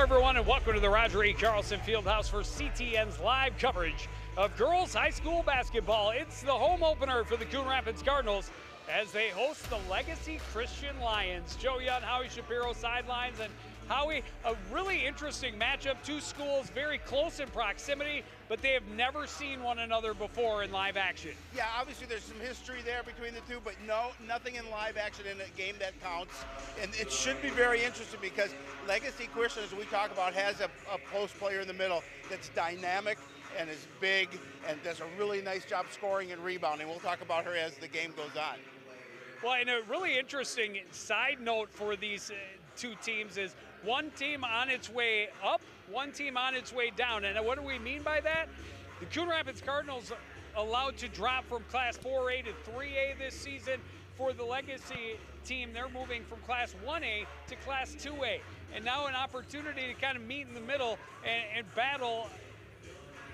everyone, and welcome to the Roger E. Carlson Fieldhouse for CTN's live coverage of girls high school basketball. It's the home opener for the Coon Rapids Cardinals as they host the Legacy Christian Lions. Joe Young, Howie Shapiro sidelines, and Howie, a really interesting matchup. Two schools very close in proximity, but they have never seen one another before in live action. Yeah, obviously there's some history there between the two, but no, nothing in live action in a game that counts. And it should be very interesting because Legacy Christian, as we talk about, has a post player in the middle that's dynamic and is big and does a really nice job scoring and rebounding. We'll talk about her as the game goes on. Well, and a really interesting side note for these two teams is one team on its way up, one team on its way down. And what do we mean by that? The Coon Rapids Cardinals allowed to drop from Class 4A to 3A this season. For the Legacy team, they're moving from Class 1A to Class 2A. And now an opportunity to kind of meet in the middle and battle.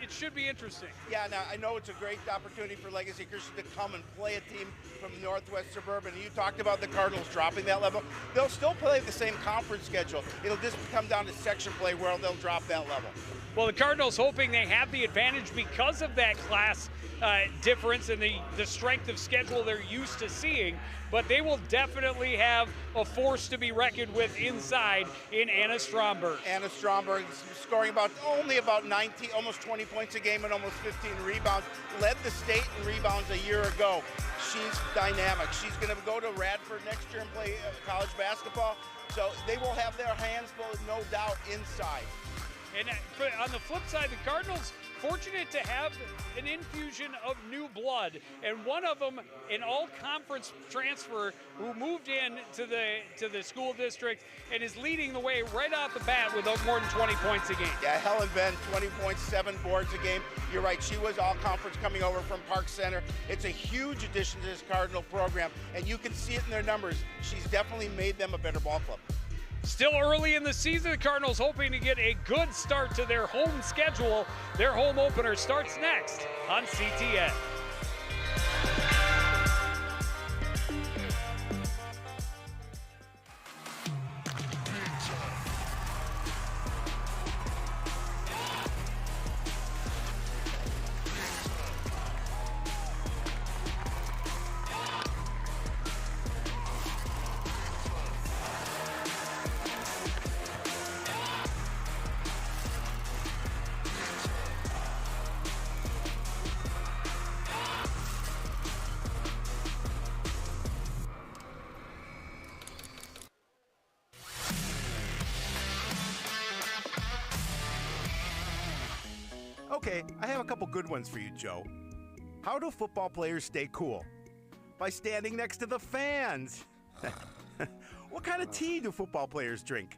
It should be interesting. Yeah, now I know it's a great opportunity for Legacy Christian to come and play a team from Northwest Suburban. You talked about the Cardinals dropping that level. They'll still play the same conference schedule. It'll just come down to section play where they'll drop that level. Well, the Cardinals hoping they have the advantage because of that class difference and the strength of schedule they're used to seeing, but they will definitely have a force to be reckoned with inside in Anna Stromberg. Anna Stromberg scoring only about 19, almost 20 points a game and almost 15 rebounds. Led the state in rebounds a year ago. She's dynamic. She's going to go to Radford next year and play college basketball. So they will have their hands full, no doubt, inside. And on the flip side, the Cardinals fortunate to have an infusion of new blood, and one of them an all-conference transfer who moved in to the school district and is leading the way right off the bat with more than 20 points a game. Yeah, Helen Venn, 20 points, 7 boards a game. You're right, she was all-conference coming over from Park Center. It's a huge addition to this Cardinal program, and you can see it in their numbers. She's definitely made them a better ball club. Still early in the season, the Cardinals hoping to get a good start to their home schedule. Their home opener starts next on CTN. Okay, I have a couple good ones for you, Joe. How do football players stay cool? By standing next to the fans. What kind of tea do football players drink?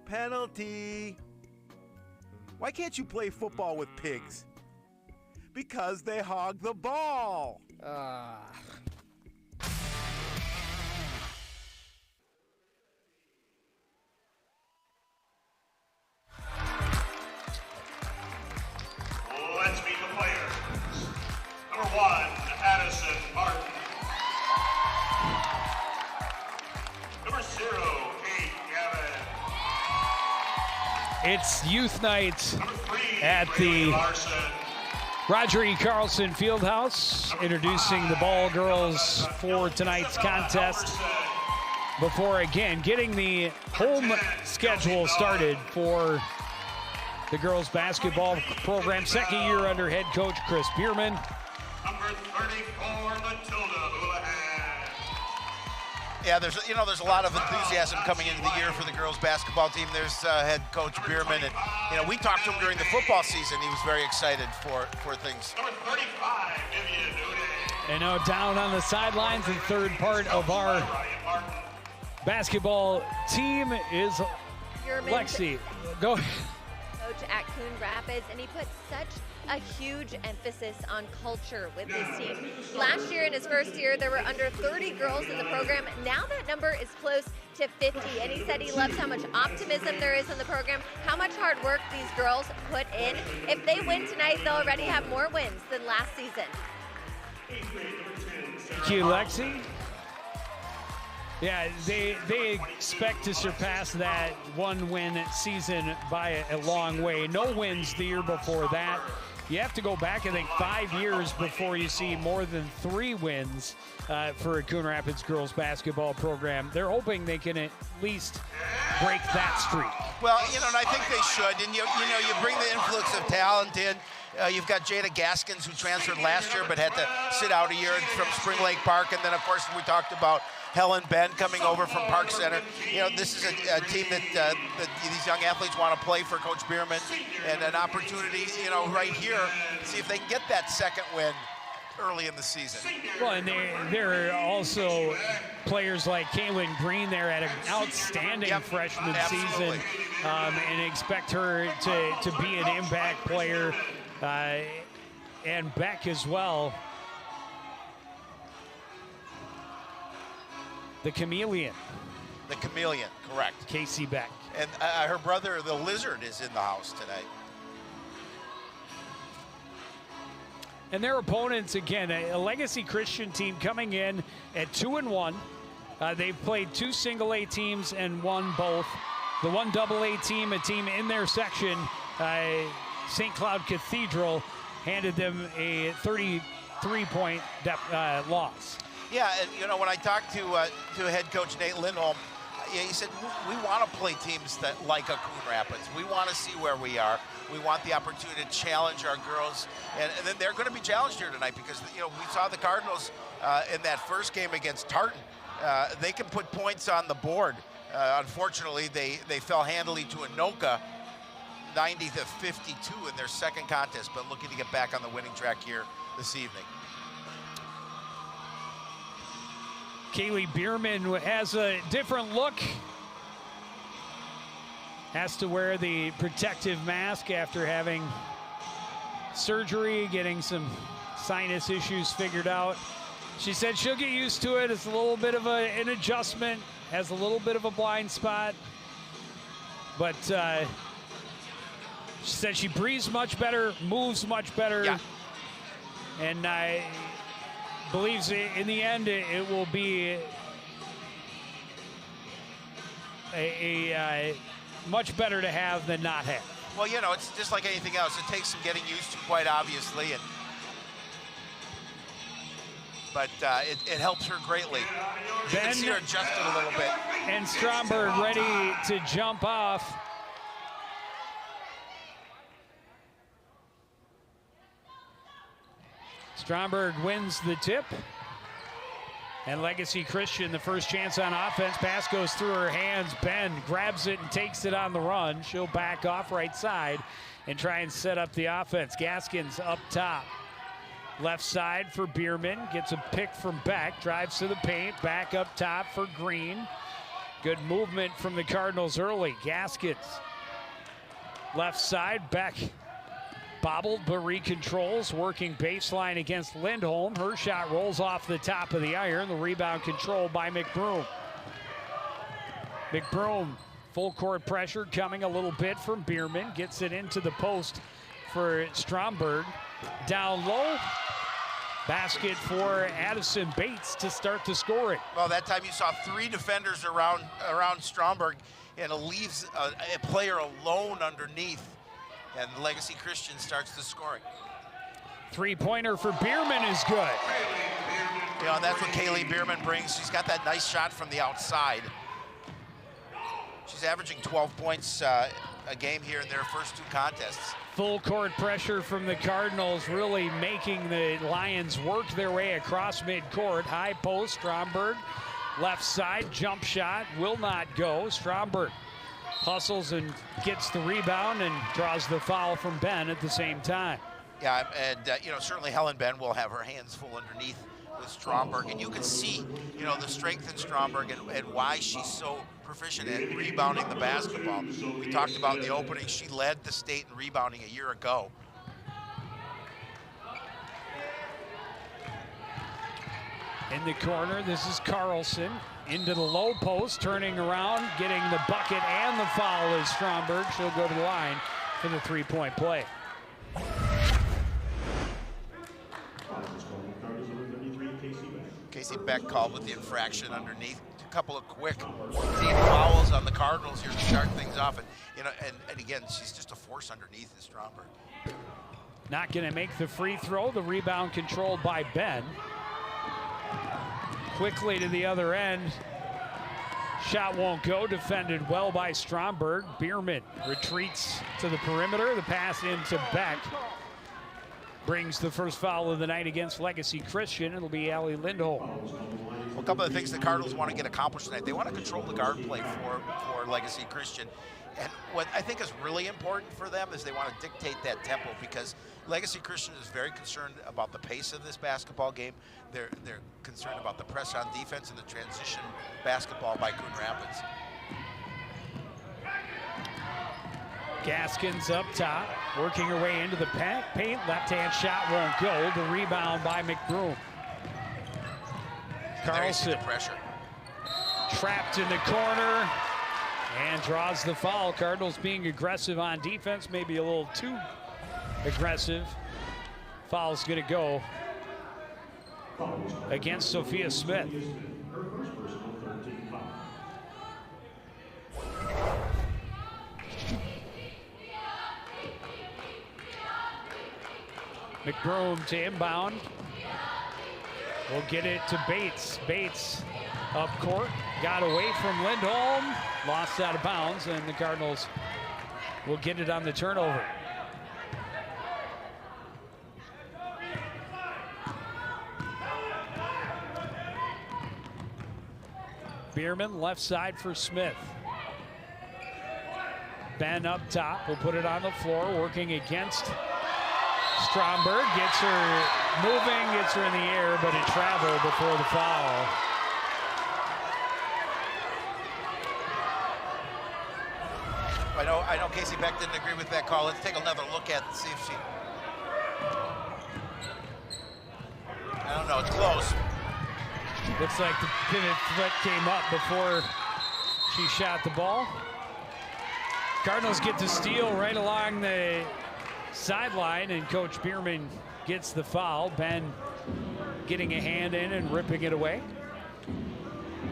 Penalty. Why can't you play football with pigs? Because they hog the ball. Let's meet the players. Number 1, Addison Martin. Number 0, Kate Gavin. It's youth night Number 3, at the Larson. Roger E. Carlson Fieldhouse, introducing the ball girls for tonight's contest before, again, getting the home schedule started for the girls basketball program. Second year under head coach Chris Bierman. Number 34, Matilda Houlihan. Yeah, there's a lot of enthusiasm coming into the year for the girls basketball team. There's head coach Bierman, and we talked to him during the football season. He was very excited for things. Number 35, Vivian Nude. And now down on the sidelines, the third part of our basketball team is Bierman, Lexi. Go ahead. coach at Coon Rapids, and he put such a huge emphasis on culture with his team. Last year, in his first year, there were under 30 girls in the program. Now that number is close to 50, and he said he loves how much optimism there is in the program, how much hard work these girls put in. If they win tonight, they'll already have more wins than last season. Thank you, Lexi. Yeah, they expect to surpass that one-win season by a long way. No wins the year before that. You have to go back, I think, 5 years before you see more than 3 wins for a Coon Rapids girls basketball program. They're hoping they can at least break that streak. Well, and I think they should. And, you bring the influx of talent in. You've got Jada Gaskins, who transferred last year but had to sit out a year from Spring Lake Park. And then, of course, we talked about Helen Ben coming over from Park Center. This is a team that these young athletes want to play for Coach Bierman, and an opportunity, right here, see if they can get that second win early in the season. Well, and there are also players like Kaylin Green there at an outstanding freshman season, and expect her to be an impact player, and Beck as well. The chameleon. The chameleon, correct. Casey Beck. And her brother, the Lizard, is in the house today. And their opponents, again, a Legacy Christian team coming in at 2-1. They've played 2 single A teams and won both. The one double A team, a team in their section, St. Cloud Cathedral, handed them a 33-point loss. Yeah, and when I talked to head coach Nate Lindholm, he said, we want to play teams that like a Coon Rapids. We want to see where we are. We want the opportunity to challenge our girls. And then they're going to be challenged here tonight because, we saw the Cardinals in that first game against Tartan. They can put points on the board. Unfortunately, they fell handily to Anoka, 90-52 in their second contest, but looking to get back on the winning track here this evening. Kaylee Bierman has a different look. Has to wear the protective mask after having surgery, getting some sinus issues figured out. She said she'll get used to it. It's a little bit of an adjustment, has a little bit of a blind spot. But she said she breathes much better, moves much better. Yeah. And I believes in the end it will be a much better to have than not have. Well, it's just like anything else. It takes some getting used to, quite obviously, but it helps her greatly. You can see her adjusted a little bit. And Stromberg ready to jump off. Stromberg wins the tip. And Legacy Christian, the first chance on offense. Pass goes through her hands. Ben grabs it and takes it on the run. She'll back off right side and try and set up the offense. Gaskins up top. Left side for Bierman. Gets a pick from Beck. Drives to the paint. Back up top for Green. Good movement from the Cardinals early. Gaskins. Left side. Beck bobbled but recontrols, working baseline against Lindholm. Her shot rolls off the top of the iron. The rebound controlled by McBroom. McBroom, full court pressure coming a little bit from Bierman. Gets it into the post for Stromberg. Down low. Basket for Addison Bates to start the scoring. Well, that time you saw 3 defenders around Stromberg, and it leaves a player alone underneath. And Legacy Christian starts the scoring. Three-pointer for Bierman is good. And that's what Kaylee Bierman brings. She's got that nice shot from the outside. She's averaging 12 points a game here in their first 2 contests. Full court pressure from the Cardinals, really making the Lions work their way across midcourt. High post, Stromberg. Left side, jump shot, will not go. Stromberg hustles and gets the rebound and draws the foul from Ben at the same time. Yeah, and certainly Helen Ben will have her hands full underneath with Stromberg, and you can see the strength in Stromberg and why she's so proficient at rebounding the basketball. We talked about the opening. She led the state in rebounding a year ago. In the corner, this is Carlson. Into the low post, turning around, getting the bucket and the foul is Stromberg. She'll go to the line for the 3-point play. Casey Beck called with the infraction underneath. couple of quick team fouls on the Cardinals here to start things off. And, you know, and again, she's just a force underneath is Stromberg. Not going to make the free throw. The rebound controlled by Ben. Quickly to the other end. Shot won't go. Defended well by Stromberg. Bierman retreats to the perimeter. The pass into Beck. Brings the first foul of the night against Legacy Christian. It'll be Allie Lindholm. Well, a couple of things the Cardinals want to get accomplished tonight. They want to control the guard play for Legacy Christian. And what I think is really important for them is they want to dictate that tempo, because Legacy Christian is very concerned about the pace of this basketball game. They're concerned about the press on defense and the transition basketball by Coon Rapids. Gaskins up top, working her way into the paint. Left-hand shot won't go. The rebound by McBroom. Carlson Pressure. Trapped in the corner and draws the foul. Cardinals being aggressive on defense, maybe a little too aggressive. Foul's going to go against Sophia Smith. McBroom to inbound. We'll get it to Bates. Bates up court, got away from Lindholm, lost out of bounds, and the Cardinals will get it on the turnover. Bierman left side for Smith. Ben up top, will put it on the floor, working against Stromberg. Gets her moving, gets her in the air, but it traveled before the foul. I know Casey Beck didn't agree with that call. Let's take another look at it and see if she... I don't know, it's close. Looks like the pivot foot came up before she shot the ball. Cardinals get the steal right along the sideline, and Coach Bierman gets the foul. Ben getting a hand in and ripping it away.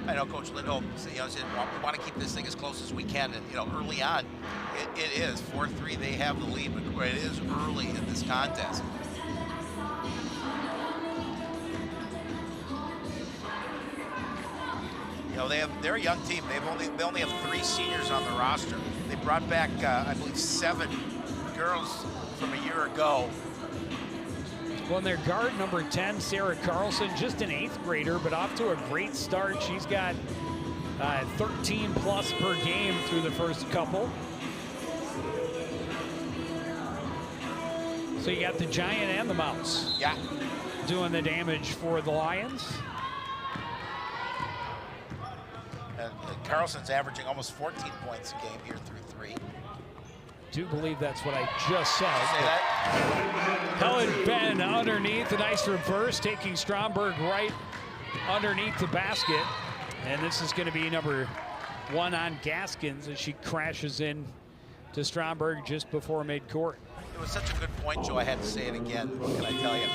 I know Coach Lindholm said, we want to keep this thing as close as we can. And, early on, it is 4-3. They have the lead, but it is early in this contest. They're a young team. They only have 3 seniors on the roster. They brought back, I believe, 7 girls from a year ago. Well, and their guard number 10, Sarah Carlson, just an 8th grader, but off to a great start. She's got 13 plus per game through the first couple. So you got the Giant and the Mouse. Yeah. Doing the damage for the Lions. And Carlson's averaging almost 14 points a game here through 3. Do believe that's what I just said. Say that? Helen Ben underneath, a nice reverse, taking Stromberg right underneath the basket. And this is going to be number 1 on Gaskins as she crashes in to Stromberg just before midcourt. It was such a good point, Joe. I had to say it again. What can I tell you?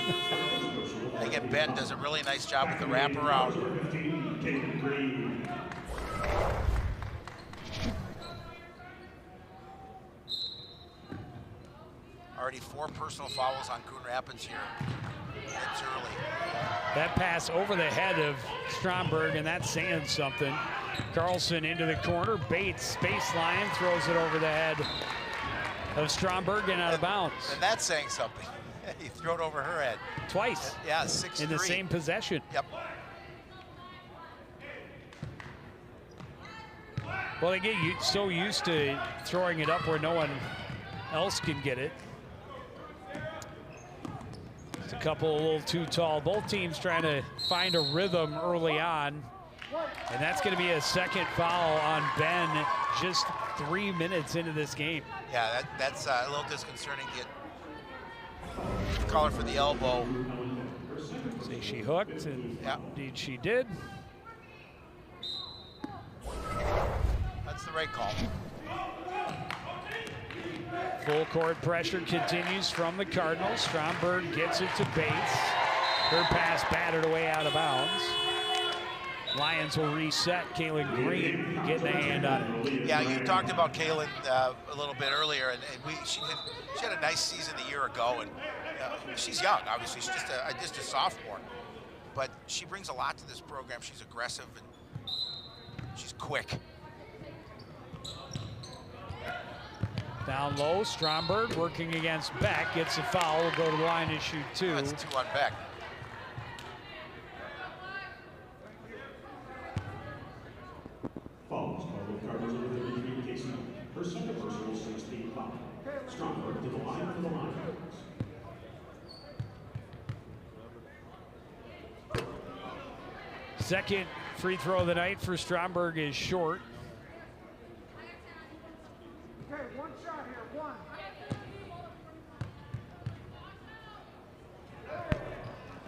Again, Ben does a really nice job with the wraparound. Already 4 personal fouls on Coon Rapids here. It's early. That pass over the head of Stromberg, and that's saying something. Carlson into the corner. Bates, baseline, throws it over the head of Stromberg and out of bounds. And that's saying something. He threw it over her head. Twice. Yeah, 6-3. In the same possession. Yep. Well, they get so used to throwing it up where no one else can get it. It's a couple a little too tall. Both teams trying to find a rhythm early on. And that's going to be a second foul on Ben just 3 minutes into this game. Yeah, that's a little disconcerting. Call her for the elbow. See, she hooked, and indeed she did. That's the right call. Full court pressure continues from the Cardinals. Stromberg gets it to Bates. Her pass battered away out of bounds. Lions will reset. Kaylin Green getting a hand on it. Yeah, you talked about Kaylin a little bit earlier, and she had a nice season a year ago, and she's young, obviously. She's just a sophomore, but she brings a lot to this program. She's aggressive and she's quick. Down low, Stromberg working against Beck, gets a foul, will go to the line and shoot 2. That's 2 on Beck. Follows by the Cardinals over the between case number. Her second personal 16 foul. Stromberg to the line for the line. Second free throw of the night for Stromberg is short. Okay, one shot here, one.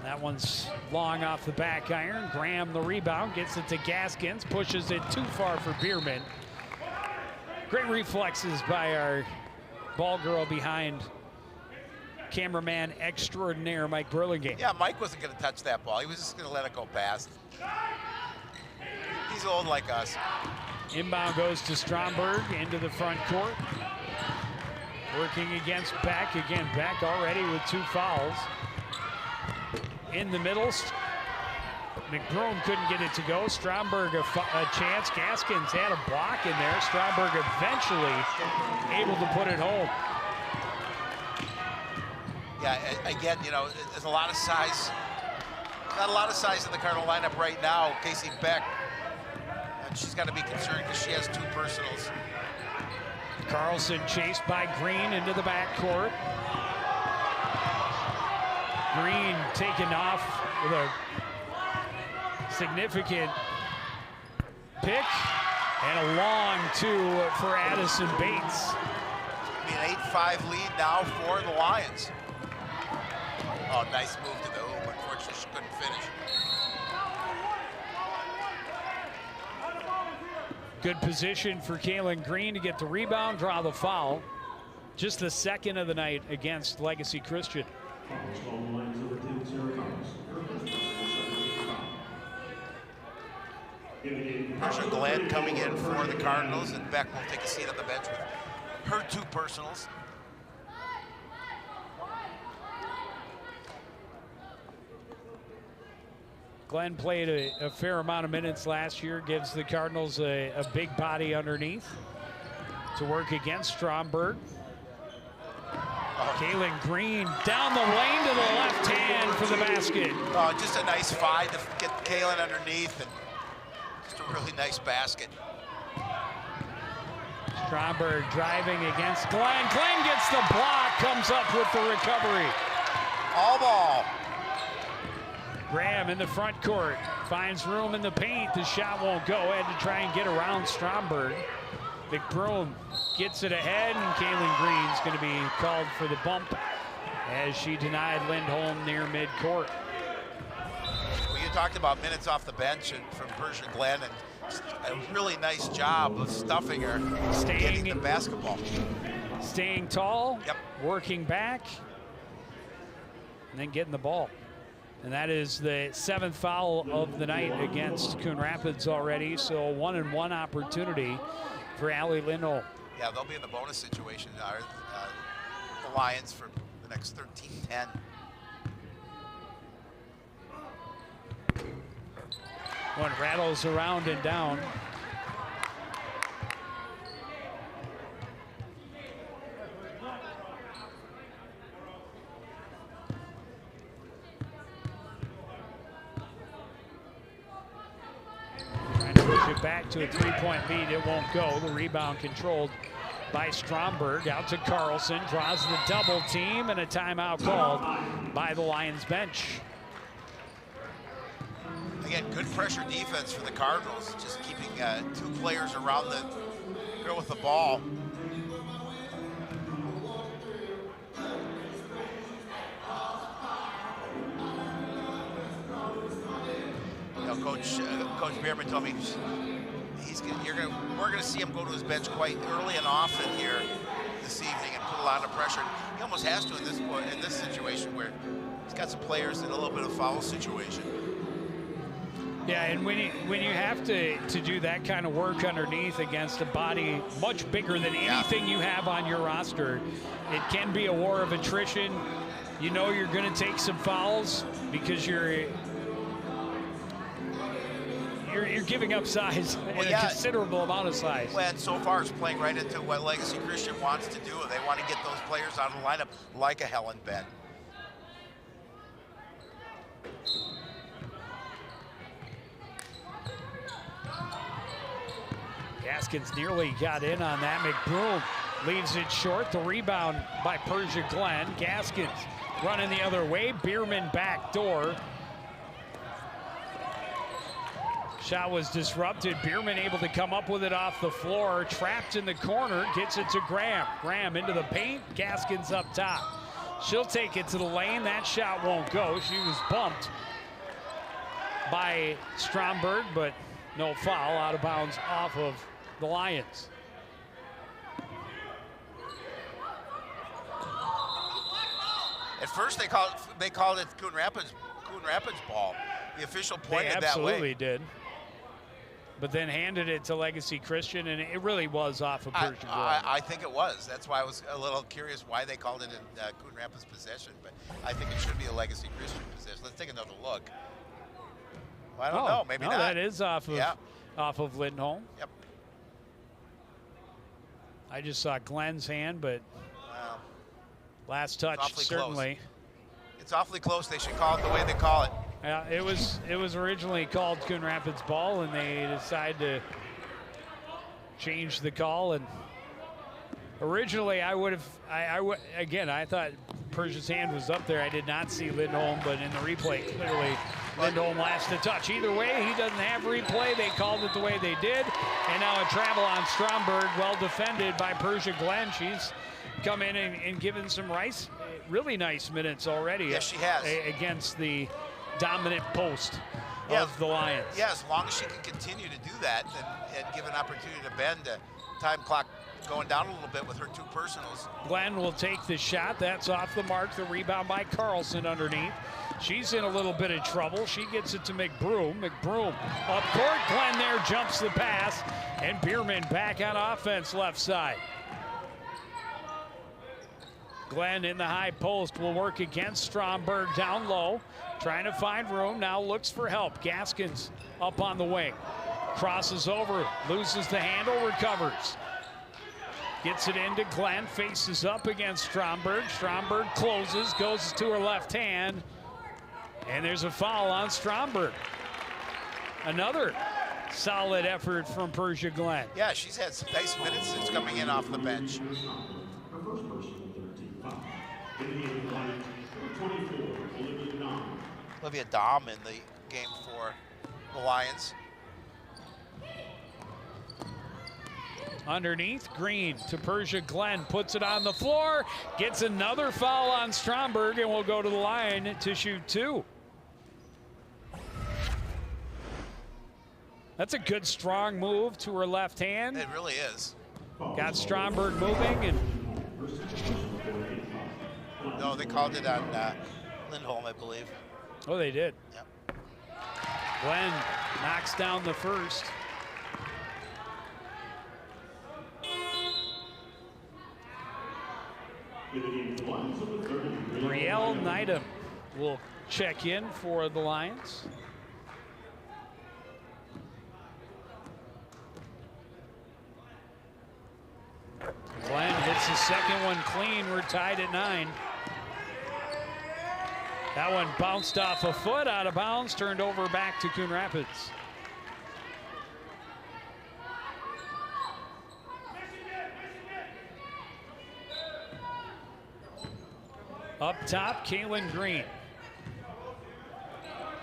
That one's long off the back iron. Graham the rebound, gets it to Gaskins, pushes it too far for Bierman. Great reflexes by our ball girl behind cameraman extraordinaire Mike Burlingame. Yeah, Mike wasn't going to touch that ball. He was just going to let it go past. He's old like us. Inbound goes to Stromberg into the front court. Working against Beck. Again, Beck already with 2 fouls. In the middle, McBroom couldn't get it to go. Stromberg a chance. Gaskins had a block in there. Stromberg eventually able to put it home. Yeah, again, you know, there's a lot of size. Not a lot of size in the Cardinal lineup right now. Casey Beck, and she's got to be concerned because she has 2 personals. Carlson chased by Green into the backcourt. Green taken off with a significant pick and a long 2 for Addison Bates. It'll be an 8-5 lead now for the Lions. Oh, nice move to the hoop. Unfortunately, she couldn't finish. Good position for Kaylin Green to get the rebound, draw the foul. Just the second of the night against Legacy Christian. Marsha Glenn coming in for the Cardinals, and Beck will take a seat on the bench with her 2 personals. Glenn played a fair amount of minutes last year, gives the Cardinals a big body underneath to work against Stromberg. Kaylin Green down the lane to the left hand for the basket. Oh, just a nice find to get Kaylin underneath, and just a really nice basket. Stromberg driving against Glenn. Glenn gets the block, comes up with the recovery. All ball. Graham in the front court, finds room in the paint. The shot won't go. Had to try and get around Stromberg. McBroom gets it ahead, and Kaylin Green's going to be called for the bump as she denied Lindholm near midcourt. Well, you talked about minutes off the bench and from Persia Glenn, and a really nice job of stuffing her, getting the basketball. Staying tall, yep. Working back, and then getting the ball. And that is the 7th foul of the night against Coon Rapids already, so a 1-and-1 opportunity for Allie Lindholm. Yeah, they'll be in the bonus situation, the Lions, for the next 13-10. One rattles around and down. Trying to push it back to a 3-point lead. It won't go. The rebound controlled by Stromberg. Out to Carlson. Draws the double team, and a timeout called by the Lions bench. Again, good pressure defense for the Cardinals, just keeping 2 players around the girl with the ball. You know, Coach Bierman told me we're going to see him go to his bench quite early and often here this evening and put a lot of pressure. He almost has to in this situation where he's got some players in a little bit of foul situation. Yeah, and when you have to do that kind of work underneath against a body much bigger than anything you have on your roster, it can be a war of attrition. You know you're going to take some fouls because you're giving up size, and a considerable amount of size. Well, and so far it's playing right into what Legacy Christian wants to do. They want to get those players out of the lineup like a Helen Ben. Gaskins nearly got in on that. McBroom leaves it short. The rebound by Persia Glenn. Gaskins running the other way. Bierman back door. Shot was disrupted. Bierman able to come up with it off the floor. Trapped in the corner. Gets it to Graham. Graham into the paint. Gaskins up top. She'll take it to the lane. That shot won't go. She was bumped by Stromberg, but no foul. Out of bounds off of the Lions. At first they called it Coon Rapids ball. The official pointed that way. They absolutely did. But then handed it to Legacy Christian, and it really was off of Persian. I think it was. That's why I was a little curious why they called it in Coon Rapids possession, but I think it should be a Legacy Christian possession. Let's take another look. Well, I don't know, maybe not. That is off of Lindholm. Yep. I just saw Glenn's hand, but last touch certainly. It's awfully close. They should call it the way they call it. Yeah, it was originally called Coon Rapids ball, and they decided to change the call. And originally, I thought Persia's hand was up there. I did not see Lindholm, but in the replay, clearly Lindholm lost the touch. Either way, he doesn't have replay. They called it the way they did, and now a travel on Stromberg, well defended by Persia Glenn. She's come in and given some really nice minutes already. Yes, she has. Against the dominant post of the Lions. Yeah, as long as she can continue to do that and give an opportunity to bend the time clock going down a little bit with her two personals. Glenn will take the shot. That's off the mark. The rebound by Carlson underneath. She's in a little bit of trouble. She gets it to McBroom. McBroom up court. Glenn there jumps the pass. And Bierman back on offense left side. Glenn in the high post will work against Stromberg down low. Trying to find room. Now looks for help. Gaskins up on the wing. Crosses over. Loses the handle. Recovers. Gets it into Glenn. Faces up against Stromberg. Stromberg closes. Goes to her left hand. And there's a foul on Stromberg. Another solid effort from Persia Glenn. Yeah, she's had some nice minutes since coming in off the bench. Olivia Dahm in the game for the Lions. Underneath, Green to Persia Glenn, puts it on the floor, gets another foul on Stromberg, and will go to the line to shoot two. That's a good, strong move to her left hand. It really is. Got Stromberg moving, and no, they called it on Lindholm, I believe. Oh, they did. Yep. Glenn knocks down the first. Brielle Neidham will check in for the Lions. Glenn hits the second one clean. We're tied at 9. That one bounced off a foot, out of bounds, turned over back to Coon Rapids. Up top, Kaylin Green.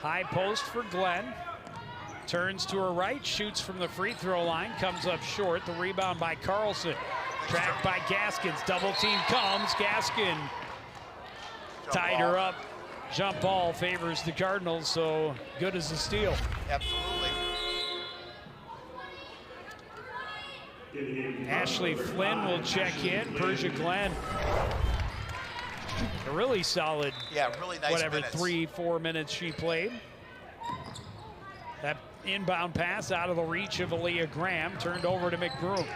High post for Glenn. Turns to her right, shoots from the free throw line, comes up short. The rebound by Carlson. Tracked by Gaskins. Double team comes. Gaskin tied her up. Jump ball favors the Cardinals, so good as a steal. Absolutely. Ashley Flynn will check in. Persia Glenn. A really solid, really nice whatever, minutes. 3-4 minutes she played. That inbound pass out of the reach of Aaliyah Graham, turned over to McBroom.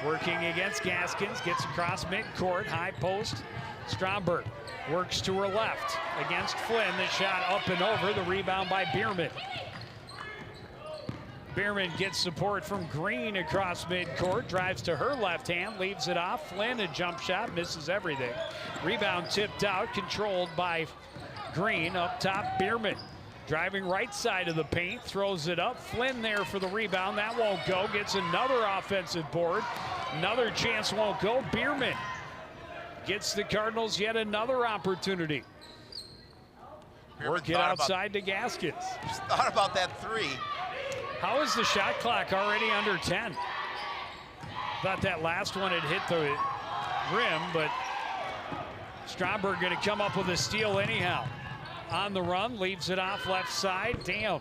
Working against Gaskins, gets across midcourt, high post. Stromberg works to her left against Flynn. The shot up and over, the rebound by Bierman. Bierman gets support from Green across midcourt, drives to her left hand, leaves it off. Flynn, a jump shot, misses everything. Rebound tipped out, controlled by Green. Up top, Bierman driving right side of the paint, throws it up. Flynn there for the rebound, that won't go. Gets another offensive board. Another chance won't go. Bierman gets the Cardinals yet another opportunity. Work it outside to Gaskins. Just thought about that three. How is the shot clock already under 10? Thought that last one had hit the rim, but Stromberg going to come up with a steal anyhow. On the run, leaves it off left side. Damn.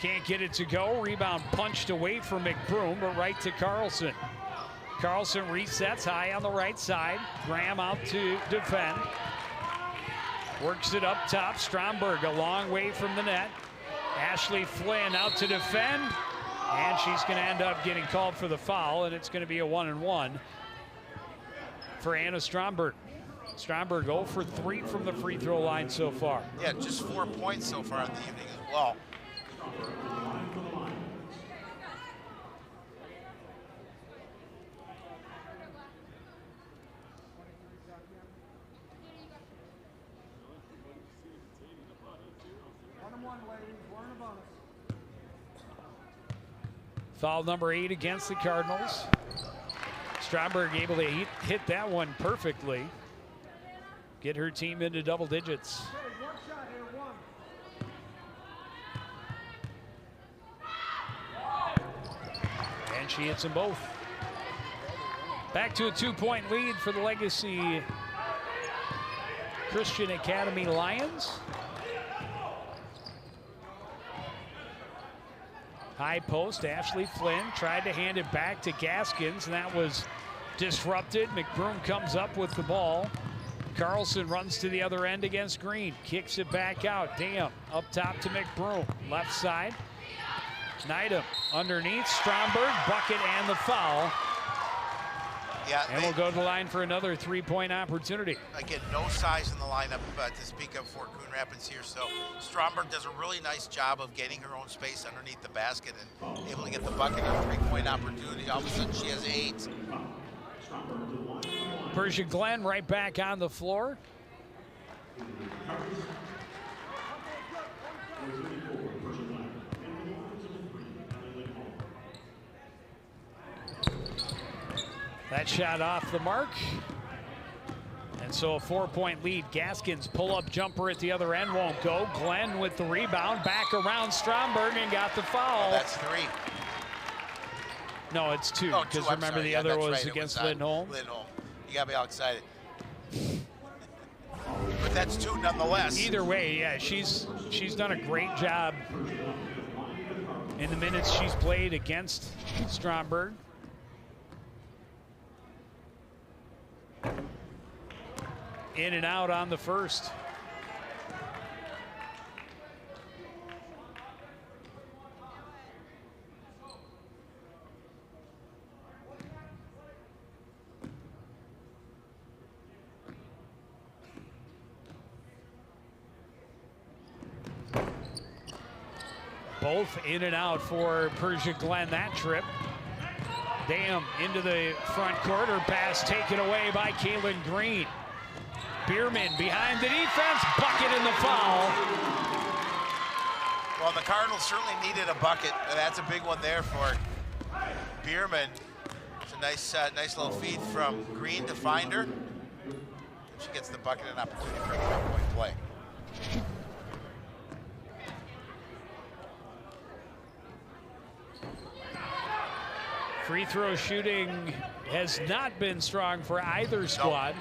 Can't get it to go. Rebound punched away from McBroom, but right to Carlson. Carlson resets high on the right side. Graham out to defend. Works it up top. Stromberg a long way from the net. Ashley Flynn out to defend. And she's going to end up getting called for the foul, and it's going to be a 1-and-1 for Anna Stromberg. Stromberg 0 for 3 from the free throw line so far. Yeah, just 4 points so far in the evening as well. Foul number 8 against the Cardinals. Stromberg able to hit that one perfectly. Get her team into double digits. And she hits them both. Back to a 2-point lead for the Legacy Christian Academy Lions. High post, Ashley Flynn tried to hand it back to Gaskins, and that was disrupted. McBroom comes up with the ball. Carlson runs to the other end against Green, kicks it back out. Damn, up top to McBroom, left side. Neidham underneath, Stromberg, bucket and the foul. Yeah, and we'll go to the line for another 3-point opportunity. Again, no size in the lineup to speak of for Coon Rapids here, so Stromberg does a really nice job of getting her own space underneath the basket and able to get the bucket on a 3-point opportunity. All of a sudden she has 8. Persia Glenn right back on the floor. That shot off the mark. And so a 4-point lead. Gaskins pull-up jumper at the other end won't go. Glenn with the rebound, back around Stromberg and got the foul. Oh, that's 3. No, it's 2, because remember the other was against Lindholm. Lindholm. You got me all excited. But that's 2 nonetheless. Either way, yeah, she's done a great job in the minutes she's played against Stromberg. In and out on the first. Both in and out for Persia Glenn that trip. Dam into the front court, her pass taken away by Kaylin Green. Bierman behind the defense, bucket in the foul. Well, the Cardinals certainly needed a bucket, and that's a big one there for Bierman. It's a nice little feed from Green to find her. She gets the bucket and opportunity for a 3-point play. Free throw shooting has not been strong for either squad.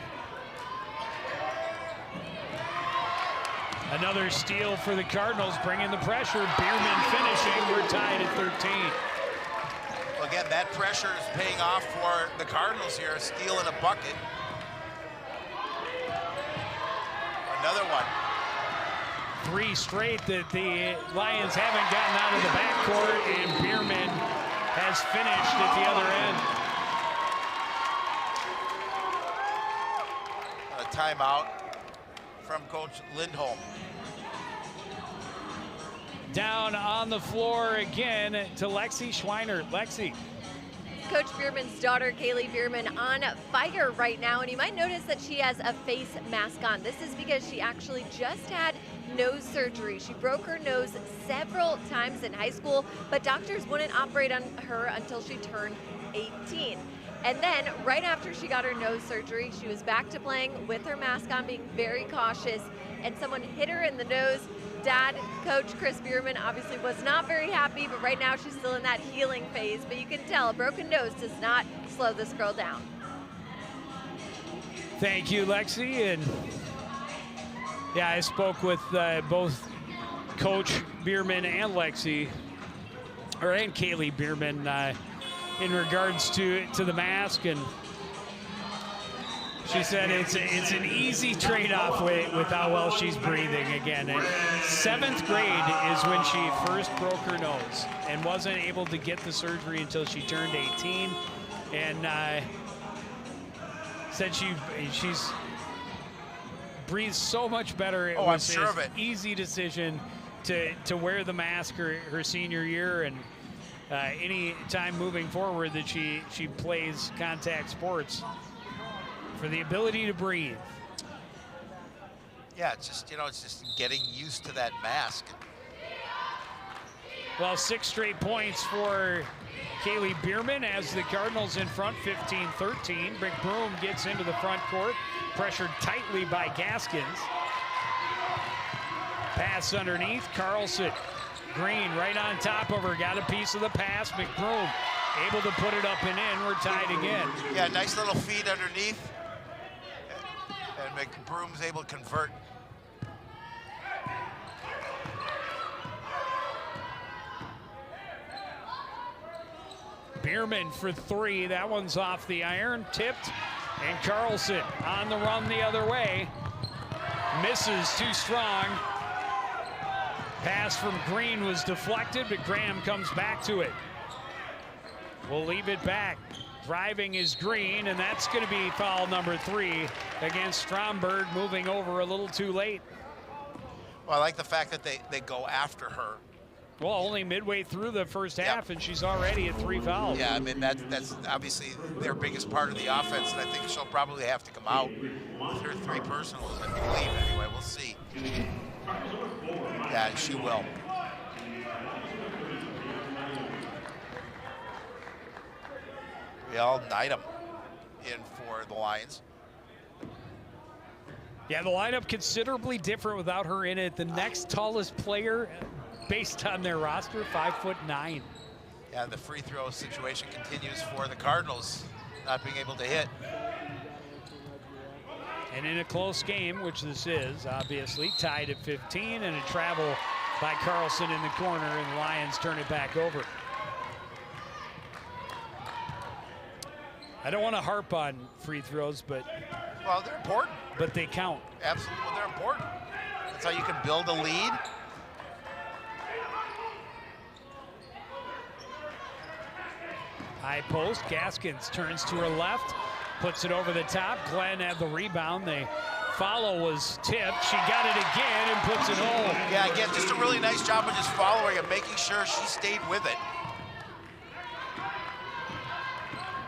Another steal for the Cardinals, bringing the pressure. Bierman finishing. We're tied at 13. Well, again, that pressure is paying off for the Cardinals here. A steal and a bucket. Another one. 3 straight that the Lions haven't gotten out of the backcourt, and Bierman has finished at the other end. A timeout from Coach Lindholm. Down on the floor again to Lexi Schweinert. Lexi. Coach Bierman's daughter, Kaylee Bierman, on fire right now, and you might notice that she has a face mask on. This is because she actually just had nose surgery. She broke her nose several times in high school, but doctors wouldn't operate on her until she turned 18. And then right after she got her nose surgery, she was back to playing with her mask on, being very cautious, and someone hit her in the nose. Dad, Coach Chris Bierman, obviously was not very happy, but right now she's still in that healing phase. But you can tell a broken nose does not slow this girl down. Thank you, Lexi. And yeah, I spoke with both Coach Bierman and Lexi, and Kaylee Bierman in regards to the mask, and she said it's an easy trade-off with how well she's breathing again. And 7th grade is when she first broke her nose and wasn't able to get the surgery until she turned 18. And said she's breathes so much better. It was I'm sure of it. Easy decision to wear the mask her senior year, and any time moving forward that she plays contact sports, for the ability to breathe. Yeah, it's just getting used to that mask. Well, 6 straight points for Kaylee Bierman as the Cardinals in front, 15-13. McBroom gets into the front court, pressured tightly by Gaskins. Pass underneath, Carlson. Green right on top of her, got a piece of the pass. McBroom able to put it up and in. We're tied again. Yeah, nice little feed underneath. And McBroom's able to convert. Bierman for 3. That one's off the iron, tipped. And Carlson on the run the other way. Misses, too strong. Pass from Green was deflected, but Graham comes back to it. We'll leave it back. Driving is Green, and that's going to be foul number 3 against Stromberg, moving over a little too late. Well, I like the fact that they go after her. Well, only midway through the first half, and she's already at 3 fouls. Yeah, I mean, that's obviously their biggest part of the offense, and I think she'll probably have to come out with her 3 personals, I believe. Anyway, we'll see. Yeah, she will. Well, Neidham in for the Lions. Yeah, the lineup considerably different without her in it. The next tallest player based on their roster, 5'9". Yeah, the free throw situation continues for the Cardinals, not being able to hit. And in a close game, which this is, obviously, tied at 15, and a travel by Carlson in the corner, and the Lions turn it back over. I don't want to harp on free throws, but well, they're important. But they count. Absolutely, well, they're important. That's how you can build a lead. High post, Gaskins turns to her left, puts it over the top. Glenn had the rebound. The follow was tipped. She got it again and puts it home. Yeah, again, just a really nice job of just following and making sure she stayed with it.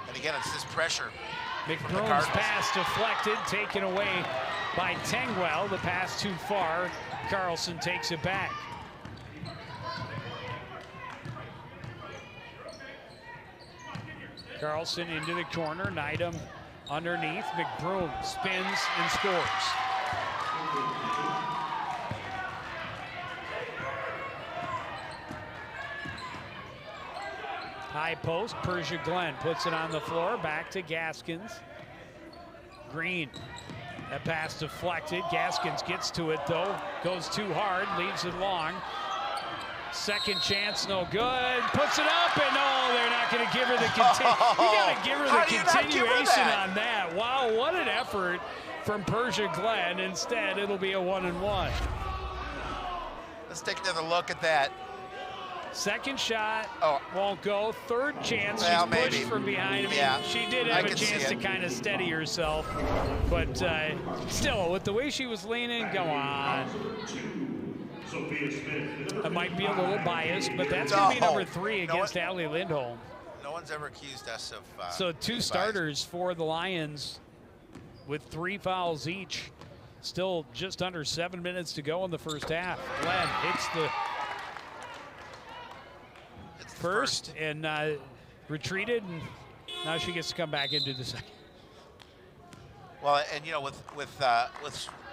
And again, it's this pressure. McBroom's pass deflected, taken away by Tengwell. The pass too far. Carlson takes it back. Carlson into the corner. Neidham underneath. McBroom spins and scores. High post, Persia Glenn puts it on the floor, back to Gaskins. Green, that pass deflected. Gaskins gets to it though, goes too hard, leaves it long. Second chance, no good. Puts it up, and no, they're not going to give her the you got to give her the continuation on that. Wow, what an effort from Persia Glenn. Instead, it'll be a 1-and-1. Let's take another look at that. Second shot Oh. won't go. Third chance, Well, she's pushed maybe. from behind. I mean, Yeah, she did I have a can see chance to it. kind of steady herself, but still, with the way she was leaning, go on. Sophia Smith. I might be a little biased, but that's going to be No. number 3 against Allie Lindholm. No one's ever accused us of. So 2 being starters for the Lions with 3 fouls each. Still just under 7 minutes to go in the first half. Glenn hits the first and retreated, and now she gets to come back into the second. Well, and you know, with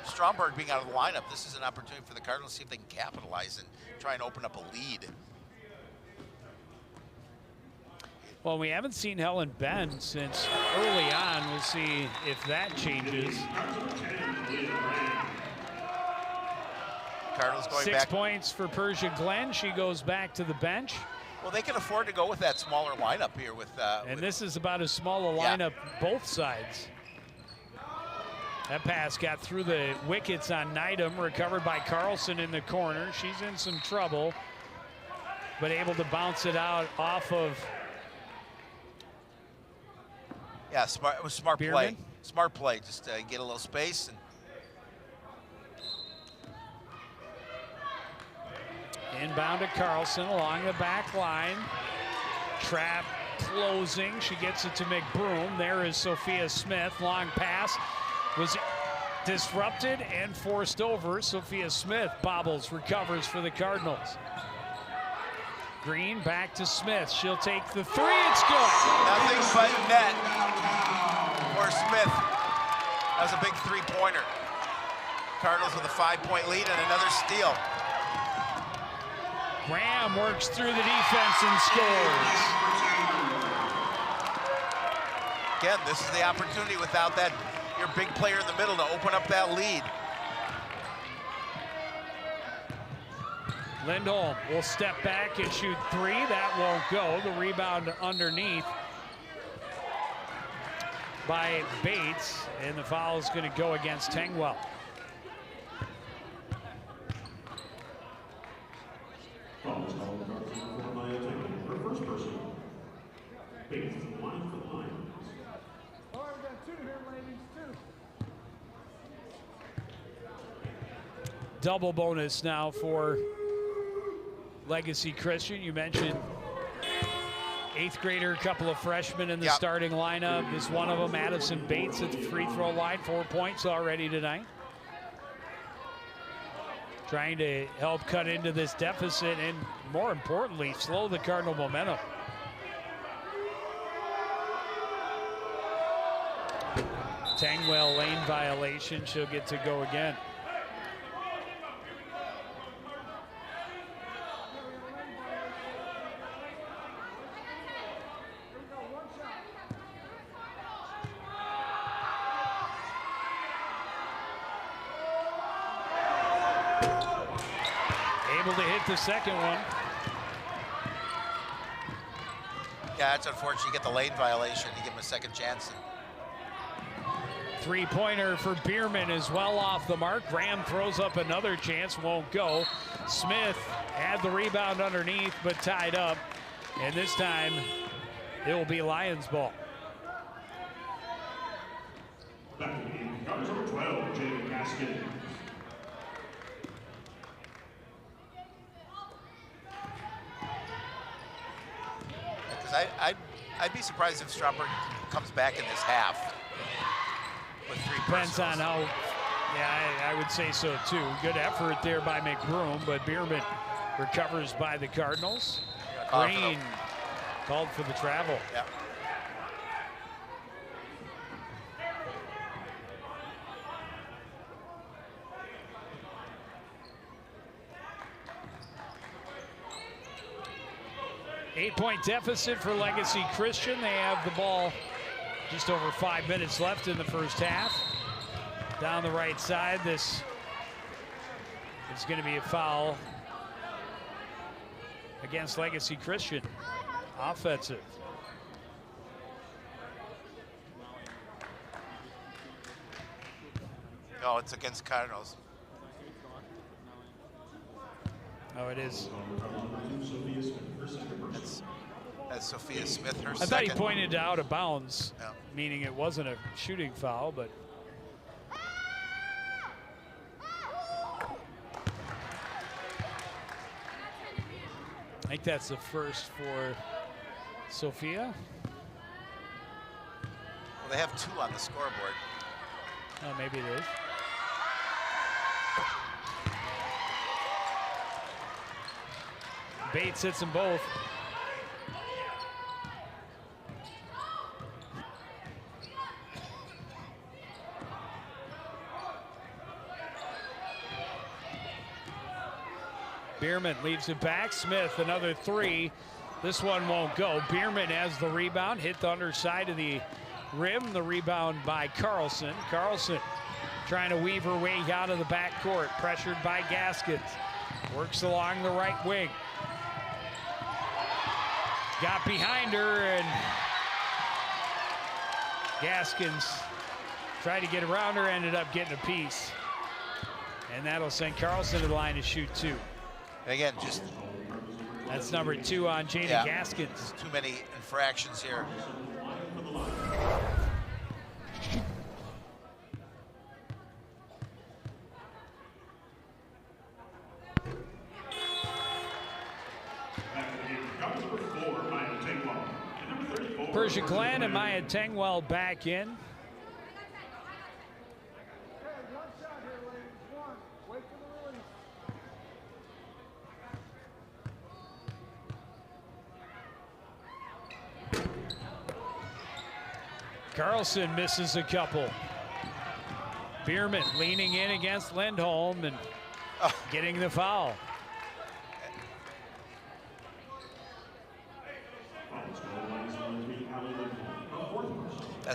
Stromberg being out of the lineup, this is an opportunity for the Cardinals to see if they can capitalize and try and open up a lead. Well, we haven't seen Helen Benn since early on. We'll see if that changes. Cardinals going 6 back. points for Persia Glenn. She goes back to the bench. Well, they can afford to go with that smaller lineup here with. And this is about as small a Yeah. lineup both sides. That pass got through the wickets on Neidham, recovered by Carlson in the corner. She's in some trouble, but able to bounce it out off of Yeah, smart. It was smart play. Bierman? Smart play. Just get a little space and. inbound to Carlson along the back line. Trap closing. She gets it to McBroom. There is Sophia Smith. Long pass was disrupted and forced over. Sophia Smith bobbles, recovers for the Cardinals. Green back to Smith. She'll take the 3. It's good. Nothing but net for Smith. That was a big 3-pointer. Cardinals with a 5-point lead and another steal. Graham works through the defense and scores. Again, this is the opportunity without that, your big player in the middle to open up that lead. Lindholm will step back and shoot 3. That won't go. The rebound underneath by Bates, and the foul is going to go against Tengwell. Foul is called for Maya Taylor. Her first person. Bates is the line for the Lions. All right, we got 2 here, ladies, 2. Double bonus now for Legacy Christian. You mentioned 8th grader, a couple of freshmen in the Yep. starting lineup. Is one of them Addison Bates at the free throw line, 4 points already tonight. Trying to help cut into this deficit and, more importantly, slow the Cardinal momentum. Tangwell lane violation. She'll get to go again. Able to hit the second one. Yeah, it's unfortunate. You get the lane violation. You give him a second chance. Three-pointer for Bierman is well off the mark. Graham throws up another chance, won't go. Smith had the rebound underneath, but tied up. And this time, it will be Lions ball. Back in the game, Cardinals number 12, Jay Gaskin. Because I'd be surprised if Stromberg comes back in this half with 3 Depends on personals. how, yeah, I would say so too. Good effort there by McBroom, but Bierman recovers by the Cardinals. Green called for the travel. Yeah. Eight-point deficit for Legacy Christian. They have the ball just over 5 minutes left in the first half. Down the right side, this is going to be a foul against Legacy Christian. Offensive. No, it's against Cardinals. Oh, it is. That's Sophia Smith, her I second. thought he pointed out of bounds, Yeah. meaning it wasn't a shooting foul, but. I think that's the first for Sophia. Well, they have 2 on the scoreboard. Oh, maybe it is. Bates hits them both. Bierman leaves it back. Smith, another 3. This one won't go. Bierman has the rebound, hit the underside of the rim. The rebound by Carlson. Carlson trying to weave her way out of the backcourt, pressured by Gaskins. Works along the right wing. Got behind her, and Gaskins tried to get around her, ended up getting a piece. And that'll send Carlson to the line to shoot 2. Again, just that's number 2 on Jada Gaskins. Too many infractions here. Persia Glenn and Maya Tengwell back in. Okay, one shot here, ladies. One. Wait for the release. Carlson misses a couple. Bierman leaning in against Lindholm and getting the foul.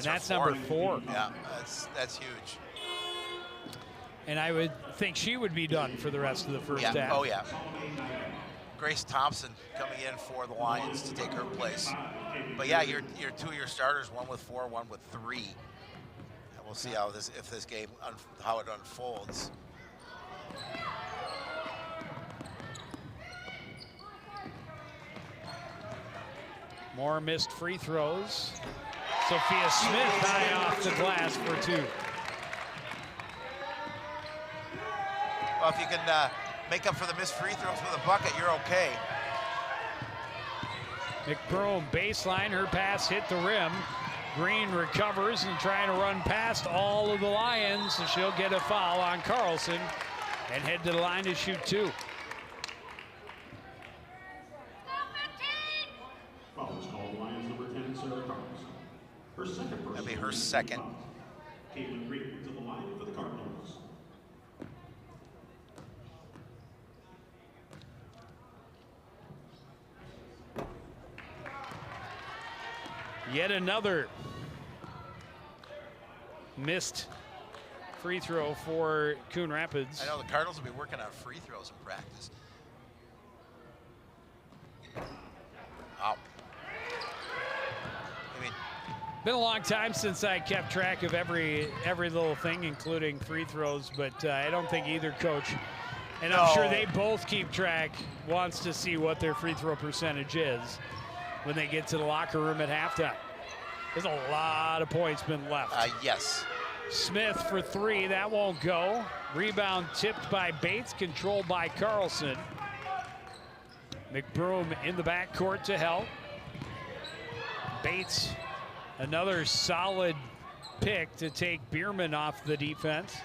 That's number 4. Yeah, that's huge. And I would think she would be done for the rest of the first half. Oh, yeah. Grace Thompson coming in for the Lions to take her place. But yeah, your 2 of your starters, one with 4, one with 3. And we'll see how if this game how it unfolds. More missed free throws. Sophia Smith high off the glass for 2. Well, if you can make up for the missed free throws with a bucket, you're okay. McBroom baseline, her pass hit the rim. Green recovers and trying to run past all of the Lions, so she'll get a foul on Carlson and head to the line to shoot 2. Foul is called Lions number 10, Sarah Carlson. Her second personal. That'll be her second. Caitlin Green to the line for the Cardinals. Yet another missed free throw for Coon Rapids. I know the Cardinals will be working on free throws in practice. Wow. I mean, Been a long time since I kept track of every little thing, including free throws, but I don't think either coach, and I'm sure they both keep track, wants to see what their free throw percentage is when they get to the locker room at halftime. There's a lot of points been left. yes. Smith for 3, that won't go. Rebound tipped by Bates, controlled by Carlson. McBroom in the backcourt to help. Bates, another solid pick to take Bierman off the defense.